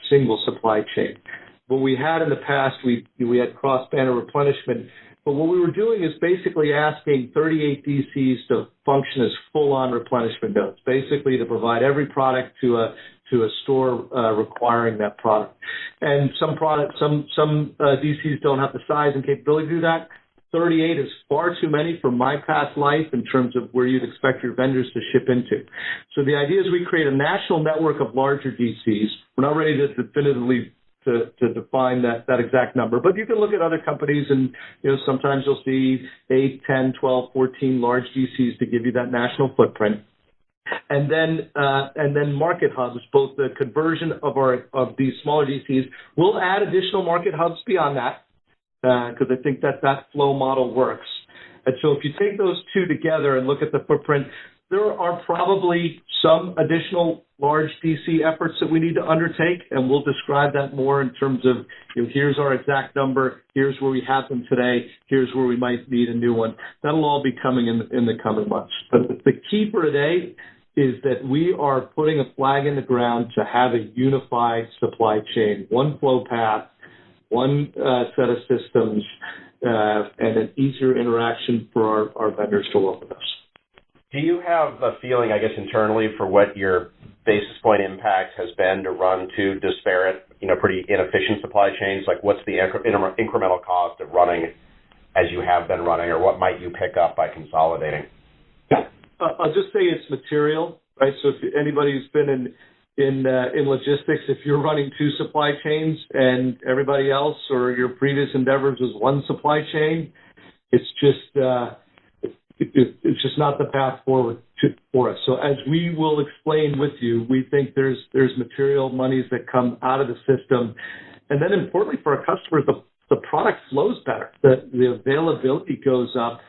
single supply chain. What we had in the past, we had cross-banner replenishment, but what we were doing is basically asking 38 DCs to function as full-on replenishment nodes, basically to provide every product to a store requiring that product. And some DCs don't have the size and capability to do that. 38 is far too many for my past life in terms of where you'd expect your vendors to ship into. So the idea is we create a national network of larger DCs. We're not ready to definitively to define that exact number, but you can look at other companies and, sometimes you'll see 8, 10, 12, 14 large DCs to give you that national footprint. And then market hubs, both the conversion of these smaller DCs. We'll add additional market hubs beyond that, because I think that flow model works. And so if you take those two together and look at the footprint, there are probably some additional large DC efforts that we need to undertake, and we'll describe that more in terms of, here's our exact number, here's where we have them today, here's where we might need a new one. That'll all be coming in the coming months. But the key for today is that we are putting a flag in the ground to have a unified supply chain, one flow path, one set of systems, and an easier interaction for our vendors to work with us. do you have a feeling, I guess, internally for what your basis point impact has been to run two disparate, pretty inefficient supply chains? Like, what's the incremental cost of running as you have been running, or what might you pick up by consolidating? I'll just say it's material, right? So if anybody who's been in logistics, if you're running two supply chains and everybody else or your previous endeavors was one supply chain, it's just not the path forward for us. So as we will explain with you, we think there's material monies that come out of the system, and then importantly for our customers, the product flows better, the availability goes up,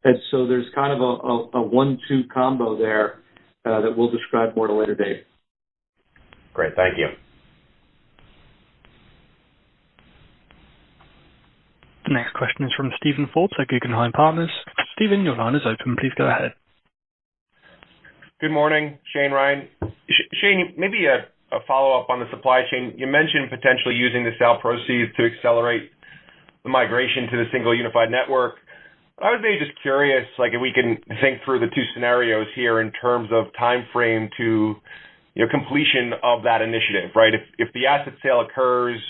and so there's kind of a 1-2 combo there that we'll describe more at a later date. Great, thank you. The next question is from Stephen Forbes at Guggenheim Partners. Stephen, your line is open. Please go ahead. Good morning, Shane, Ryan. Shane, maybe a follow-up on the supply chain. You mentioned potentially using the sale proceeds to accelerate the migration to the single unified network. I was maybe just curious, like, if we can think through the two scenarios here in terms of time frame to completion of that initiative, right? If the asset sale occurs,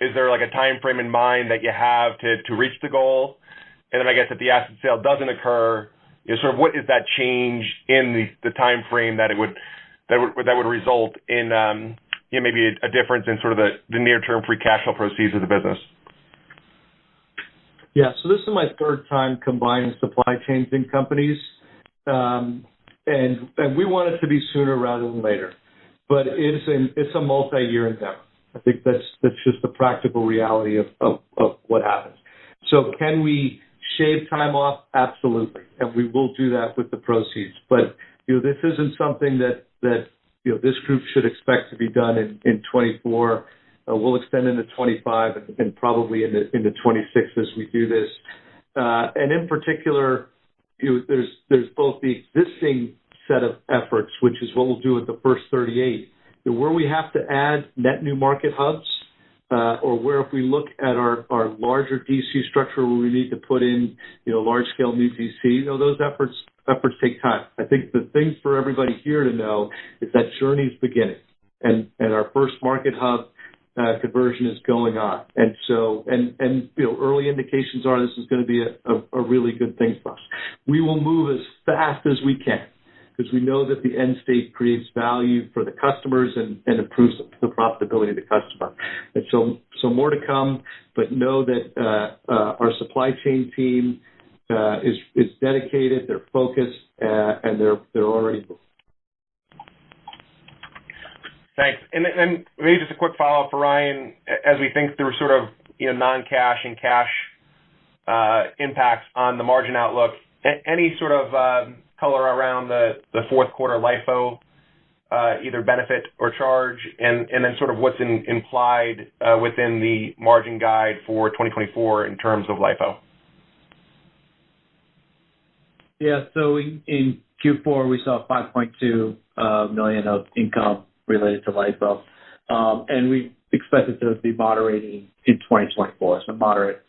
is there like a time frame in mind that you have to reach the goal? And then I guess if the asset sale doesn't occur, sort of what is that change in the time frame that would result in maybe a difference in sort of the near-term free cash flow proceeds of the business? Yeah, so this is my third time combining supply chains in companies, and we want it to be sooner rather than later. But it's a multi-year endeavor. I think that's just the practical reality of what happens. So can we shave time off? Absolutely, and we will do that with the proceeds. But this isn't something that this group should expect to be done in 24. We'll extend into 25 and probably into 26 as we do this. And in particular, there's both the existing set of efforts, which is what we'll do with the first 38, where we have to add net new market hubs, or where if we look at our larger DC structure where we need to put in large-scale new DC, those efforts take time. I think the thing for everybody here to know is that journey's beginning, and our first market hub conversion is going on. And so, early indications are this is going to be a really good thing for us. We will move as fast as we can because we know that the end state creates value for the customers and improves the profitability of the customer. And so more to come, but know that our supply chain team is dedicated, they're focused, and they're already moving. Thanks. And then maybe just a quick follow-up for Ryan, as we think through sort of non-cash and cash impacts on the margin outlook, any sort of color around the fourth quarter LIFO, either benefit or charge, and then sort of what's implied within the margin guide for 2024 in terms of LIFO? Yeah, so in Q4 we saw $5.2 million of income related to LIFO, and we expect it to be moderating in 2024, so moderate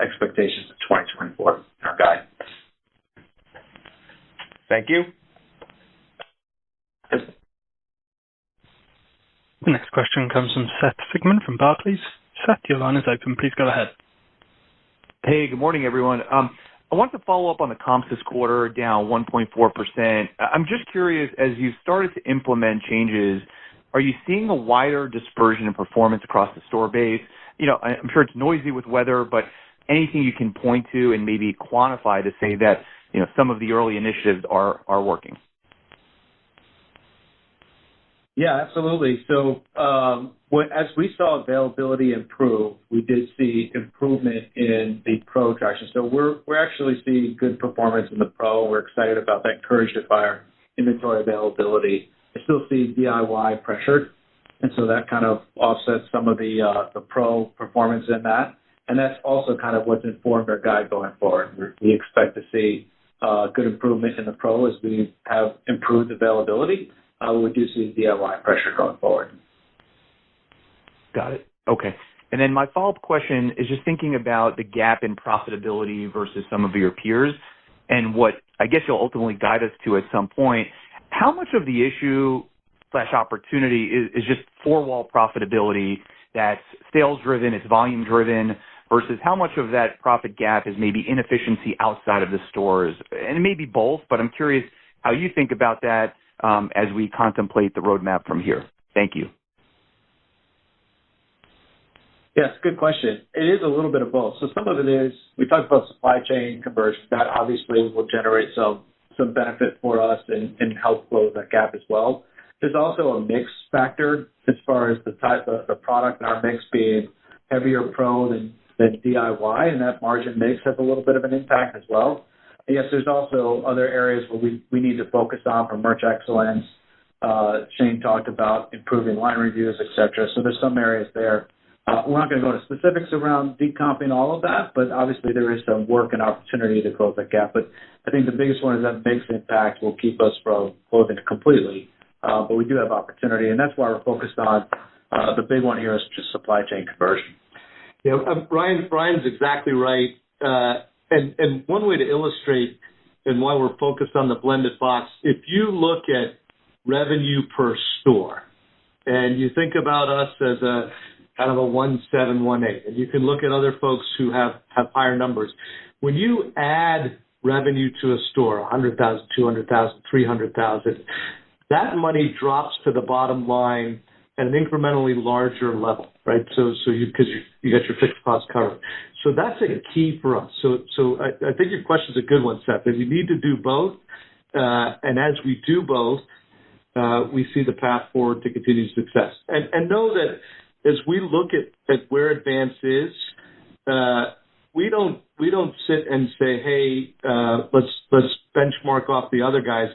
expectations in 2024 in our guide. Thank you. The next question comes from Seth Sigman from Barclays. Seth, your line is open. Please go ahead. Hey, good morning, everyone. I want to follow up on the comps this quarter, down 1.4%. I'm just curious, as you've started to implement changes, are you seeing a wider dispersion in performance across the store base? I'm sure it's noisy with weather, but anything you can point to and maybe quantify to say that some of the early initiatives are working? Yeah, absolutely. So as we saw availability improve, we did see improvement in the pro traction. So we're actually seeing good performance in the pro. We're excited about that, encouraged by our inventory availability. I still see DIY pressured, and so that kind of offsets some of the pro performance in that. And that's also kind of what's informed our guide going forward. We expect to see good improvement in the pro as we have improved availability. We do see DIY pressure going forward. Got it. Okay. And then my follow-up question is just thinking about the gap in profitability versus some of your peers and what I guess you'll ultimately guide us to at some point. How much of the issue / opportunity is just four-wall profitability that's sales-driven, it's volume-driven, versus how much of that profit gap is maybe inefficiency outside of the stores? And maybe both, but I'm curious how you think about that as we contemplate the roadmap from here. Thank you. Yes, good question. It is a little bit of both. So some of it is, we talked about supply chain conversion. That obviously will generate some benefit for us and help close that gap as well. There's also a mix factor as far as the type of the product in our mix being heavier pro than DIY, and that margin mix has a little bit of an impact as well. And yes, there's also other areas where we need to focus on for merch excellence. Shane talked about improving line reviews, et cetera. So there's some areas there. We're not going to go to specifics around decomping all of that, but obviously there is some work and opportunity to close that gap. But I think the biggest one is that mix impact will keep us from closing it completely. But we do have opportunity, and that's why we're focused on the big one here is just supply chain conversion. Yeah, Ryan's exactly right. And one way to illustrate and why we're focused on the blended box, if you look at revenue per store, and you think about us as a kind of a 1718, and you can look at other folks who have higher numbers. When you add revenue to a store, 100,000, 200,000, 300,000, that money drops to the bottom line at an incrementally larger level, right? So because you got your fixed costs covered. So that's a key for us. So I think your question's a good one, Seth. And we need to do both. And as we do both, we see the path forward to continued success. And know that as we look at where Advance is, we don't sit and say, hey, let's benchmark off the other guys.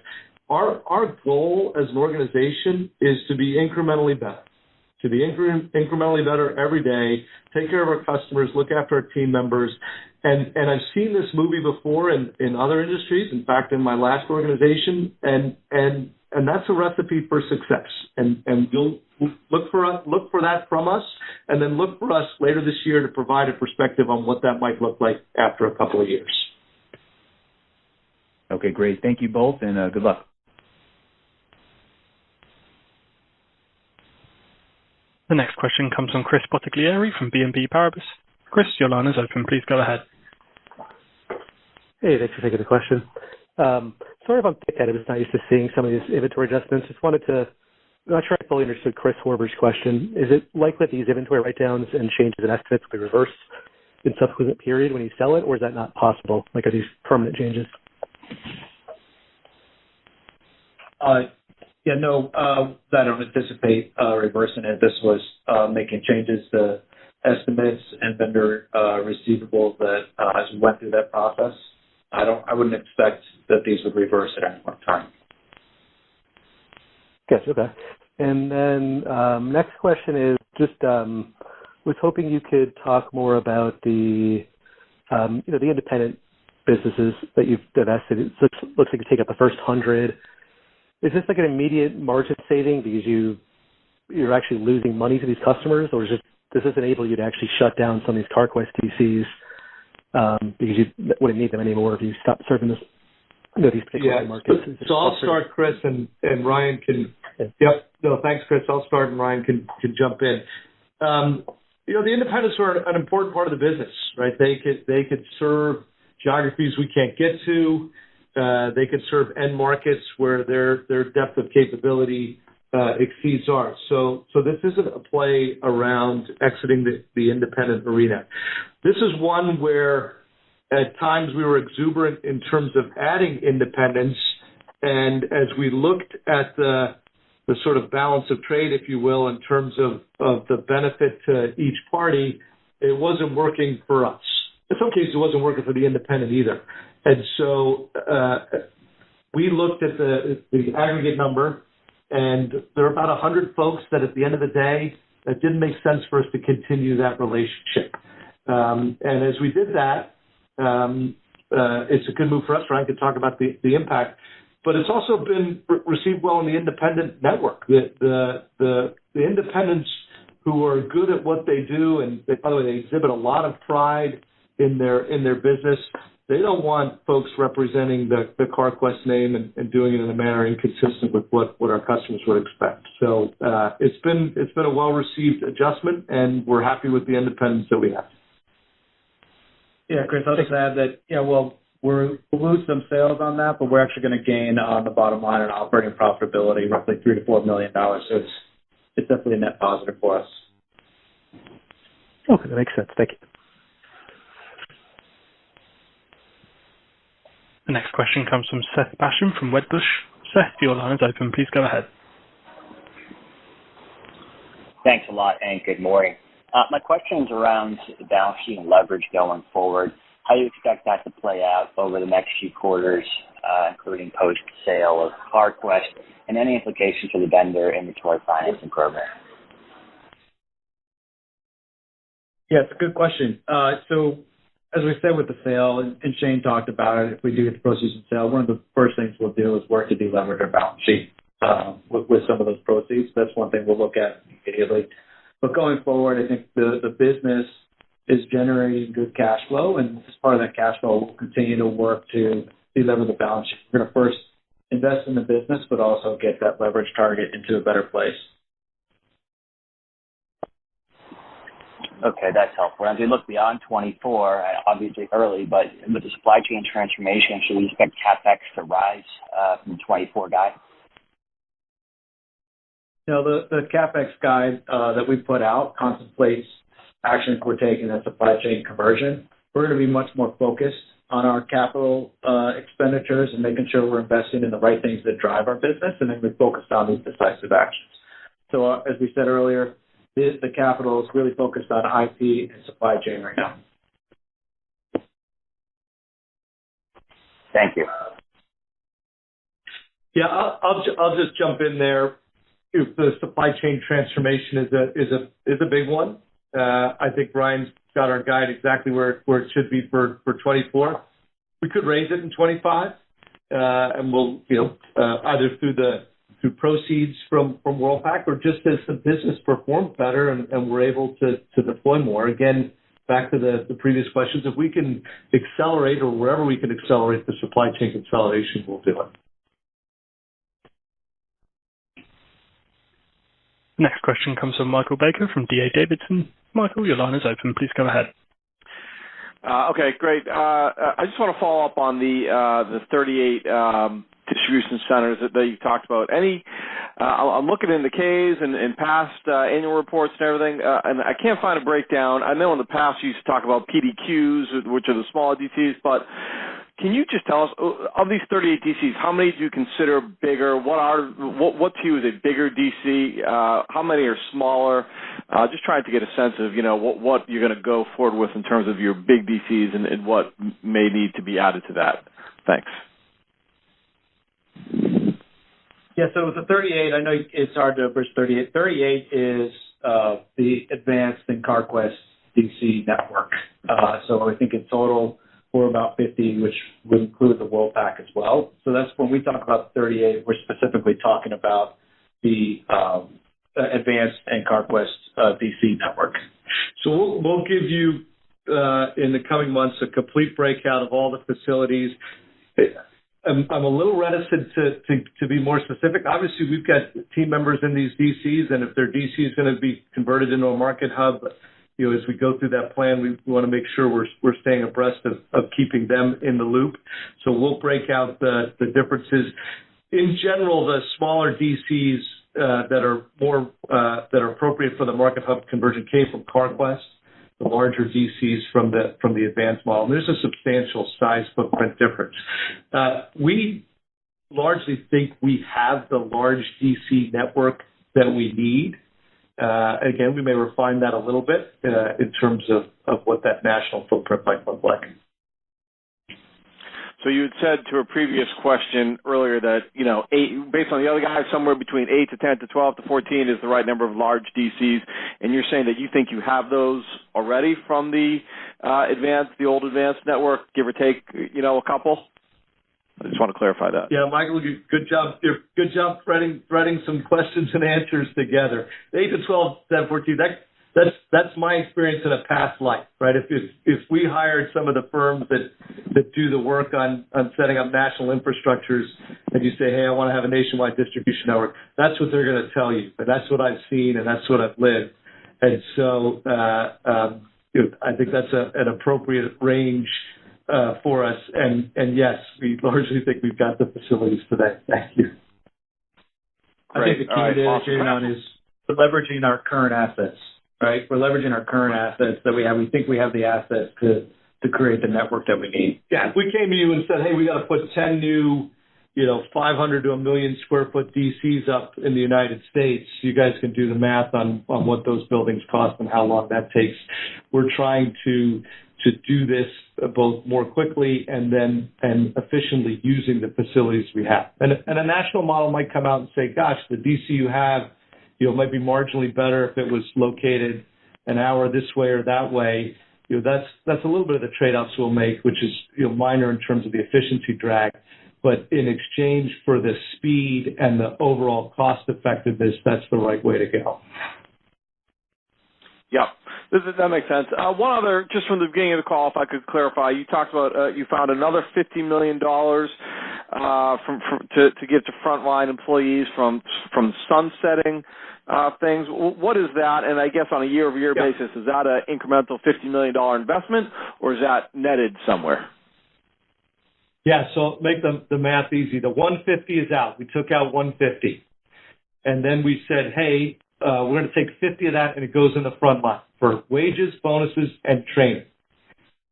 Our goal as an organization is to be incrementally better, incrementally better every day, take care of our customers, look after our team members. And I've seen this movie before in other industries, in fact, in my last organization, and that's a recipe for success. And you'll look for that from us, and then look for us later this year to provide a perspective on what that might look like after a couple of years. Okay, great. Thank you both, and good luck. The next question comes from Chris Bottiglieri from BNP Paribas. Chris, your line is open. Please go ahead. Hey, thanks for taking the question. Sorry if I'm thick at it. I'm just not used to seeing some of these inventory adjustments. I'm not sure I fully understood Chris Horber's question. Is it likely that these inventory write-downs and changes in estimates will be reversed in subsequent period when you sell it, or is that not possible? Like, are these permanent changes? I don't anticipate reversing it. This was making changes to estimates and vendor receivables that as we went through that process. I wouldn't expect that these would reverse at any one time. Gotcha, okay. And then next question is just was hoping you could talk more about the the independent businesses that you've divested. It looks like you take up the first 100. Is this like an immediate margin saving because you're actually losing money to these customers, or does this enable you to actually shut down some of these CarQuest DCs because you wouldn't need them anymore if you stop serving these particular markets? So I'll start, Chris, and Ryan can. Yep. No, thanks, Chris. I'll start, and Ryan can jump in. The independents are an important part of the business, right? They could serve geographies we can't get to. They could serve end markets where their depth of capability exceeds ours. So this isn't a play around exiting the independent arena. This is one where at times we were exuberant in terms of adding independents, and as we looked at the sort of balance of trade, if you will, in terms of the benefit to each party, it wasn't working for us. In some cases, it wasn't working for the independent either. And so we looked at the aggregate number, and there are about 100 folks that at the end of the day, it didn't make sense for us to continue that relationship. And as we did that, it's a good move for us. Ryan could talk about the impact. But it's also been received well in the independent network. The independents who are good at what they do, and by the way, they exhibit a lot of pride in their business. they don't want folks representing the CarQuest name and doing it in a manner inconsistent with what our customers would expect. So it's been a well-received adjustment, and we're happy with the independence that we have. Yeah, Chris, I'll just add that, we'll lose some sales on that, but we're actually going to gain on the bottom line and operating profitability, roughly $3 to $4 million. So it's definitely a net positive for us. Okay, that makes sense. Thank you. The next question comes from Seth Basham from Wedbush. Seth, your line is open. Please go ahead. Thanks a lot, and good morning. My question is around the balance sheet and leverage going forward. How do you expect that to play out over the next few quarters, including post-sale of CarQuest, and any implications for the vendor inventory financing program? Yeah, it's a good question. So as we said with the sale, and Shane talked about it, if we do get the proceeds from sale, one of the first things we'll do is work to deleverage our balance sheet with some of those proceeds. That's one thing we'll look at immediately. But going forward, I think the business is generating good cash flow, and as part of that cash flow, we'll continue to work to delever the balance sheet. We're going to first invest in the business, but also get that leverage target into a better place. Okay, that's helpful. As we look beyond 24, obviously early, but with the supply chain transformation, should we expect CapEx to rise from 24 guide? The CapEx guide that we put out contemplates actions we're taking in supply chain conversion. We're going to be much more focused on our capital expenditures and making sure we're investing in the right things that drive our business, and then we're focused on these decisive actions. So as we said earlier, the capital is really focused on IP and supply chain right now. Thank you. Yeah, I'll just jump in there. If the supply chain transformation is a big one, I think Brian's got our guide exactly where it should be for 24. We could raise it in 25, and we'll either through proceeds from Worldpac or just as the business performs better and we're able to deploy more. Again, back to the previous questions, if we can accelerate or wherever we can accelerate the supply chain consolidation, we'll do it. Next question comes from Michael Baker from D.A. Davidson. Michael, your line is open. Please go ahead. Okay, great. I just want to follow up on the 38 distribution centers that you talked about. I'm looking in the Ks and past annual reports and everything, and I can't find a breakdown. I know in the past you used to talk about PDQs, which are the smaller DCs, but can you just tell us, of these 38 DCs, how many do you consider bigger? What to you is a bigger DC? How many are smaller? Just trying to get a sense of, what you're going to go forward with in terms of your big DCs and what may need to be added to that. Thanks. Yeah, so the 38, I know it's hard to bridge 38. 38 is the Advanced and CarQuest DC network. So I think in total, we're about 50, which would include the Worldpac as well. So that's when we talk about 38, we're specifically talking about the Advanced and CarQuest DC network. So we'll give you in the coming months a complete breakout of all the facilities. I'm a little reticent to be more specific. Obviously, we've got team members in these DCs, and if their DC is going to be converted into a market hub, as we go through that plan, we want to make sure we're staying abreast of keeping them in the loop. So we'll break out the differences. In general, the smaller DCs that are appropriate for the market hub conversion came from CarQuest. The larger DCs from the Advanced model. There's a substantial size footprint difference. We largely think we have the large DC network that we need. Again, we may refine that a little bit in terms of what that national footprint might look like. So you had said to a previous question earlier that, 8, based on the other guys, somewhere between 8 to 10 to 12 to 14 is the right number of large DCs, and you're saying that you think you have those already from the old Advanced network, give or take, a couple? I just want to clarify that. Yeah, Michael, good job. Good job threading some questions and answers together. 8 to 12, 10, 14. that's my experience in a past life, right? If we hired some of the firms that do the work on setting up national infrastructures, and you say, hey, I want to have a nationwide distribution network, that's what they're going to tell you. But that's what I've seen, and that's what I've lived. And so I think that's an appropriate range for us. And yes, we largely think we've got the facilities today. Thank you. Great. I think the key to Shannon is leveraging our current assets, right? We're leveraging our current assets that we have. We think we have the assets to create the network that we need. Yeah, if we came to you and said, hey, we got to put 10 new, 500 to a million square foot DCs up in the United States, you guys can do the math on what those buildings cost and how long that takes. We're trying to do this both more quickly and efficiently using the facilities we have. And a national model might come out and say, gosh, the DC you have, might be marginally better if it was located an hour this way or that way. That's a little bit of the trade-offs we'll make, which is minor in terms of the efficiency drag. But in exchange for the speed and the overall cost effectiveness, that's the right way to go. Yeah, that makes sense. One other, just from the beginning of the call, if I could clarify, you talked about you found another $50 million to give to frontline employees from sunsetting things. What is that? And I guess on a year-over-year basis, is that an incremental $50 million investment, or is that netted somewhere? Yeah, so make the math easy. The 150 is out. We took out 150. And then we said, hey, we're going to take 50 of that, and it goes in the front line for wages, bonuses, and training.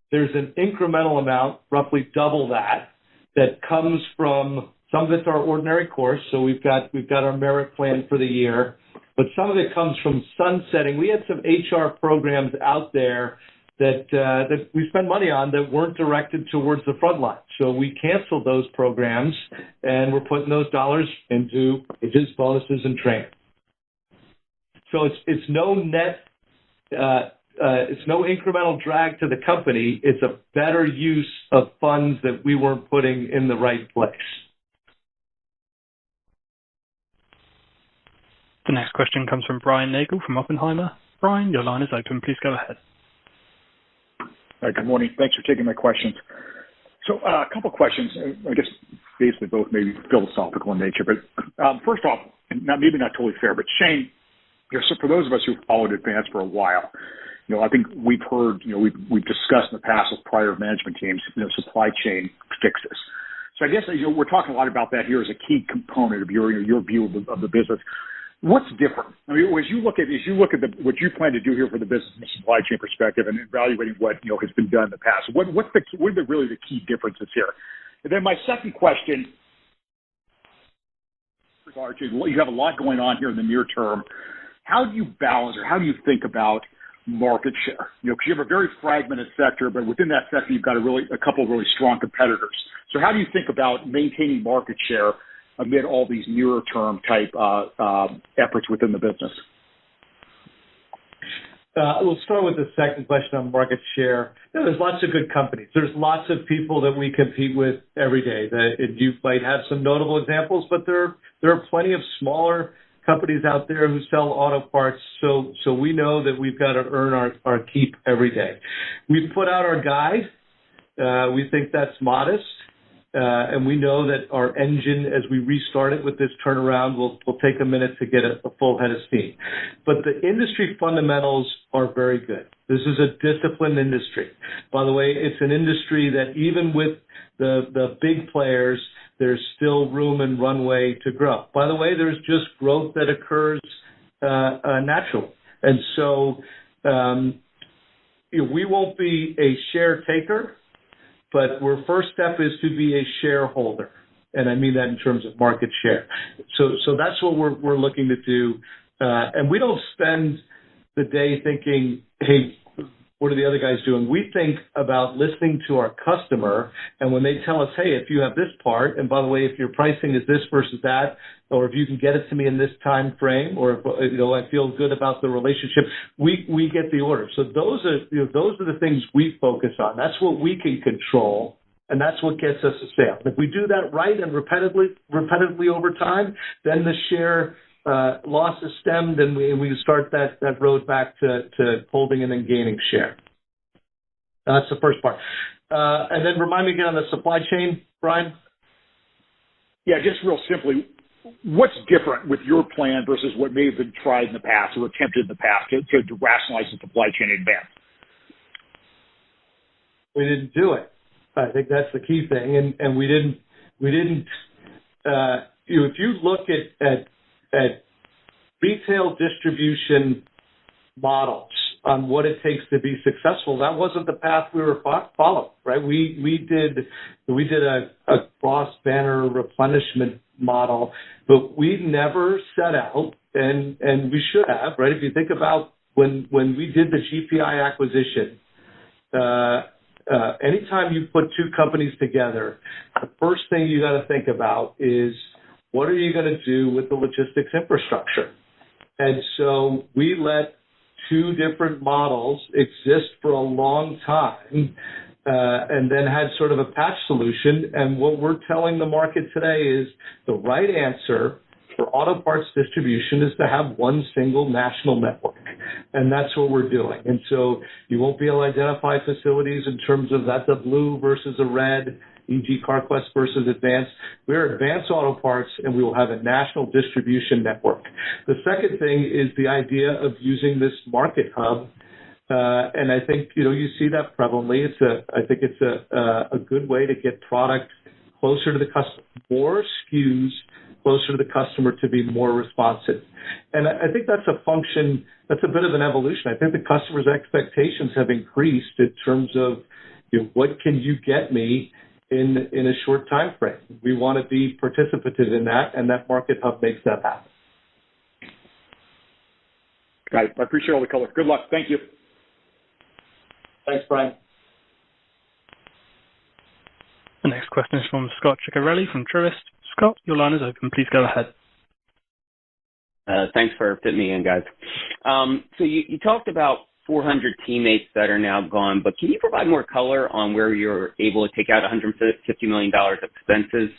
There's an incremental amount, roughly double that comes from, some of it's our ordinary course, so we've got our merit plan for the year, but some of it comes from sunsetting. We had some HR programs out there that we spend money on that weren't directed towards the front line. So we canceled those programs, and we're putting those dollars into wages, bonuses, and training. So it's no net, it's no incremental drag to the company. It's a better use of funds that we weren't putting in the right place. The next question comes from Brian Nagel from Oppenheimer. Brian, your line is open. Please go ahead. Good morning. Thanks for taking my questions. So a couple questions, I guess basically both maybe philosophical in nature. But first off, maybe not totally fair, but Shane, so for those of us who've followed Advance for a while, I think we've heard, we've discussed in the past with prior management teams, supply chain fixes. So I guess we're talking a lot about that here as a key component of your view of the business. What's different? I mean, as you look at what you plan to do here for the business from a supply chain perspective and evaluating what has been done in the past, what are really the key differences here? And then my second question, you have a lot going on here in the near term. How do you balance, or how do you think about market share? Because you have a very fragmented sector, but within that sector, you've got a couple of really strong competitors. So how do you think about maintaining market share amid all these nearer term type efforts within the business? We'll start with the second question on market share. There's lots of good companies. There's lots of people that we compete with every day. You might have some notable examples, but there are plenty of smaller companies out there who sell auto parts. So we know that we've got to earn our keep every day. We've put out our guide. We think that's modest. And we know that our engine, as we restart it with this turnaround, will take a minute to get a full head of steam. But the industry fundamentals are very good. This is a disciplined industry. By the way, it's an industry that even with the big players, there's still room and runway to grow. By the way, there's just growth that occurs naturally. And so we won't be a share taker, but our first step is to be a shareholder, and I mean that in terms of market share. So that's what we're looking to do, and we don't spend the day thinking, hey, what are the other guys doing? We think about listening to our customer, and when they tell us, hey, if you have this part, and by the way, if your pricing is this versus that, or if you can get it to me in this time frame, or if I feel good about the relationship, we get the order. So those are the things we focus on. That's what we can control, and that's what gets us a sale. If we do that right and repetitively over time, then the share losses stemmed, and we start that road back to holding and then gaining share. That's the first part. And then remind me again on the supply chain, Brian? Yeah, just real simply, what's different with your plan versus what may have been tried in the past or attempted in the past to rationalize the supply chain in advance? We didn't do it. I think that's the key thing, and we didn't. If you look at retail distribution models on what it takes to be successful, that wasn't the path we were following, right? We did a cross-banner replenishment model, but we never set out, and we should have, right? If you think about when we did the GPI acquisition, anytime you put two companies together, the first thing you got to think about is what are you going to do with the logistics infrastructure? And so we let two different models exist for a long time and then had sort of a patch solution. And what we're telling the market today is the right answer for auto parts distribution is to have one single national network. And that's what we're doing. And so you won't be able to identify facilities in terms of that's a blue versus a red, e.g. CarQuest versus Advance. We're Advance Auto Parts, and we will have a national distribution network. The second thing is the idea of using this market hub. And I think, you see that prevalently. I think it's a good way to get product closer to the customer, more SKUs closer to the customer to be more responsive. And I think that's a function, that's a bit of an evolution. I think the customer's expectations have increased in terms of what can you get me in a short time frame. We want to be participative in that, and that market hub makes that happen. Got it. I appreciate all the color. Good luck. Thank you. Thanks, Brian. The next question is from Scott Ciccarelli from Truist. Scott, your line is open. Please go ahead. Thanks for fitting me in, guys. So you talked about 400 teammates that are now gone, but can you provide more color on where you're able to take out $150 million of expenses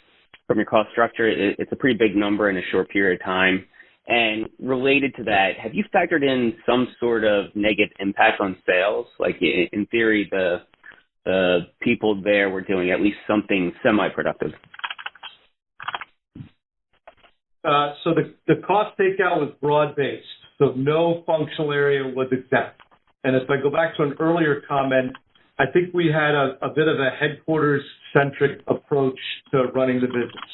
from your cost structure? It's a pretty big number in a short period of time. And related to that, have you factored in some sort of negative impact on sales? Like in theory, the people there were doing at least something semi-productive. So the cost takeout was broad-based, so no functional area was exempt. And if I go back to an earlier comment, I think we had a bit of a headquarters-centric approach to running the business.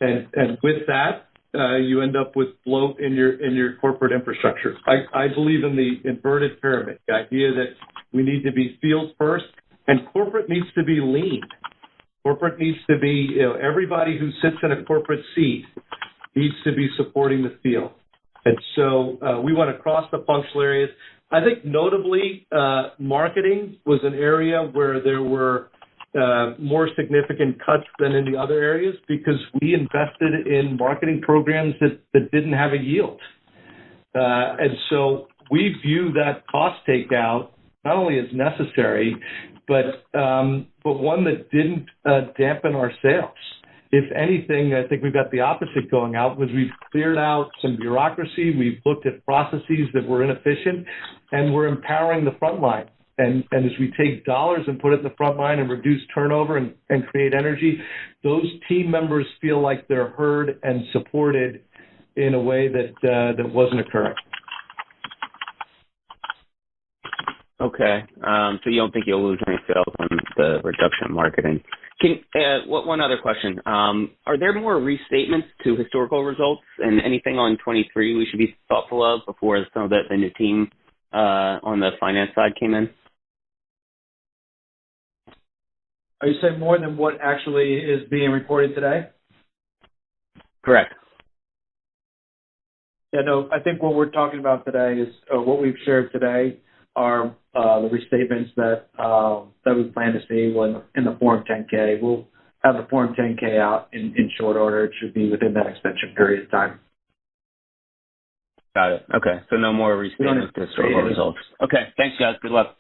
And with that, you end up with bloat in your corporate infrastructure. I believe in the inverted pyramid, the idea that we need to be field first, and corporate needs to be lean. Corporate needs to be, everybody who sits in a corporate seat needs to be supporting the field. And so we went across the functional areas. I think notably marketing was an area where there were more significant cuts than in the other areas because we invested in marketing programs that didn't have a yield. And so we view that cost takeout not only as necessary, but one that didn't dampen our sales. If anything, I think we've got the opposite going out, was we've cleared out some bureaucracy, we've looked at processes that were inefficient, and we're empowering the front line. And as we take dollars and put it in the front line and reduce turnover and create energy, those team members feel like they're heard and supported in a way that wasn't occurring. Okay. So you don't think you'll lose any sales on the reduction in marketing? One other question. Are there more restatements to historical results and anything on 23 we should be thoughtful of before some of the new team on the finance side came in? Are you saying more than what actually is being reported today? Correct. Yeah, no, I think what we're talking about today is what we've shared today are the restatements that we plan to see when in the Form 10-K. We'll have the Form 10-K out in short order. It should be within that extension period of time. Got it. Okay. So no more restatements to historical results. Okay. Thanks, guys. Good luck.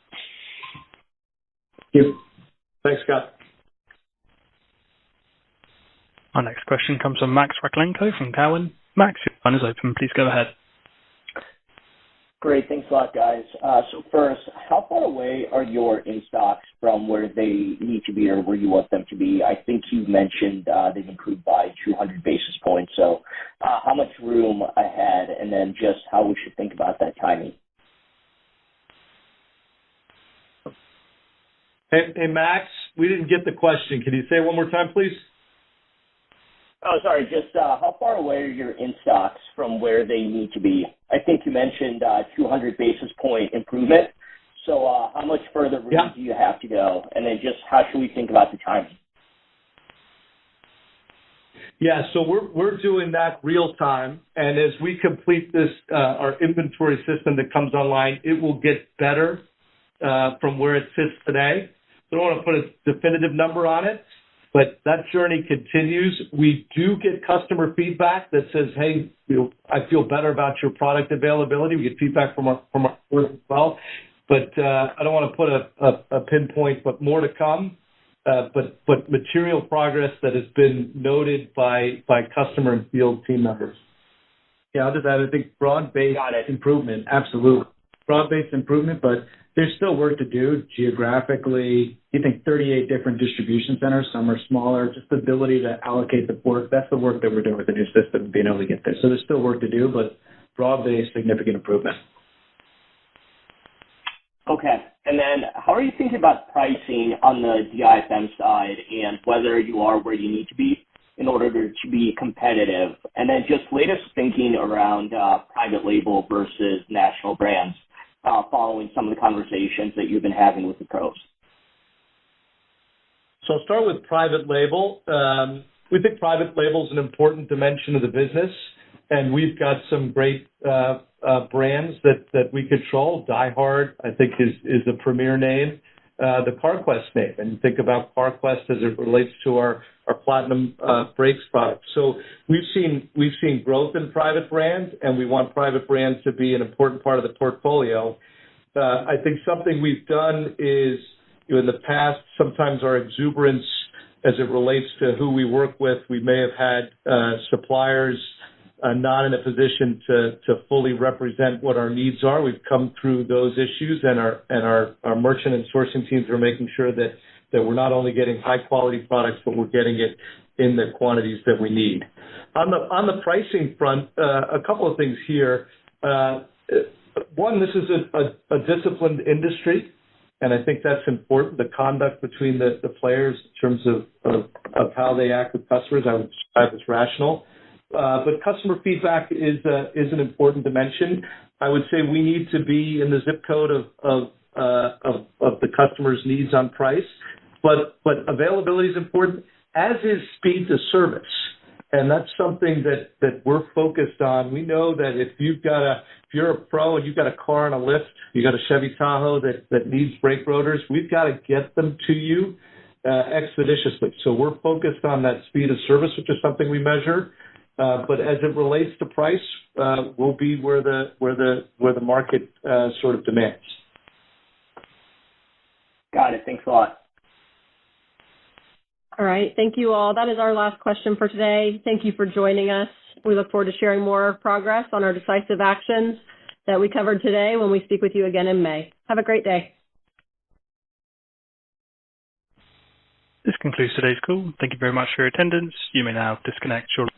Thank you. Thanks, Scott. Our next question comes from Max Raklenko from Cowen. Max, your line is open. Please go ahead. Great. Thanks a lot, guys. So first, how far away are your in-stocks from where they need to be or where you want them to be? I think you mentioned they've improved by 200 basis points. So how much room ahead, and then just how we should think about that timing? Hey, Max, we didn't get the question. Can you say it one more time, please? Oh, sorry. Just how far away are your in-stocks from where they need to be? I think you mentioned 200 basis point improvement. So how much further room do you have to go? And then just how should we think about the timing? Yeah, so we're doing that real time, and as we complete this, our inventory system that comes online, it will get better from where it sits today. So I don't want to put a definitive number on it, but that journey continues. We do get customer feedback that says, hey, I feel better about your product availability. We get feedback from our stores as well. But I don't want to put a pinpoint, but more to come. But material progress that has been noted by customer and field team members. Yeah, I'll just add, I think broad-based improvement, absolutely. Broad-based improvement, but there's still work to do geographically. You think 38 different distribution centers, some are smaller, just the ability to allocate the work. That's the work that we're doing with the new system, being able to get there. So there's still work to do, but broad-based, significant improvement. Okay. And then how are you thinking about pricing on the DIFM side and whether you are where you need to be in order to be competitive? And then just latest thinking around private label versus national brands following some of the conversations that you've been having with the pros. So I'll start with private label. We think private label is an important dimension of the business, and we've got some great brands that we control. Die Hard, I think, is a premier name. The CarQuest name, and you think about CarQuest as it relates to our Platinum brakes product. So we've seen growth in private brands, and we want private brands to be an important part of the portfolio. I think something we've done is, in the past, sometimes our exuberance as it relates to who we work with, we may have had suppliers not in a position to fully represent what our needs are. We've come through those issues, and our merchant and sourcing teams are making sure that we're not only getting high quality products, but we're getting it in the quantities that we need. On the pricing front, a couple of things here. One, this is a disciplined industry, and I think that's important. The conduct between the players in terms of how they act with customers, I would describe as rational. But customer feedback is an important dimension. I would say we need to be in the zip code of the customer's needs on price, but availability is important, as is speed to service, and that's something that we're focused on. We know that if you're a pro and you've got a car and a lift, you got a Chevy Tahoe that needs brake rotors, we've got to get them to you expeditiously. So we're focused on that speed of service, which is something we measure. But as it relates to price, we'll be where the market sort of demands. Got it. Thanks a lot. All right. Thank you all. That is our last question for today. Thank you for joining us. We look forward to sharing more progress on our decisive actions that we covered today when we speak with you again in May. Have a great day. This concludes today's call. Thank you very much for your attendance. You may now disconnect your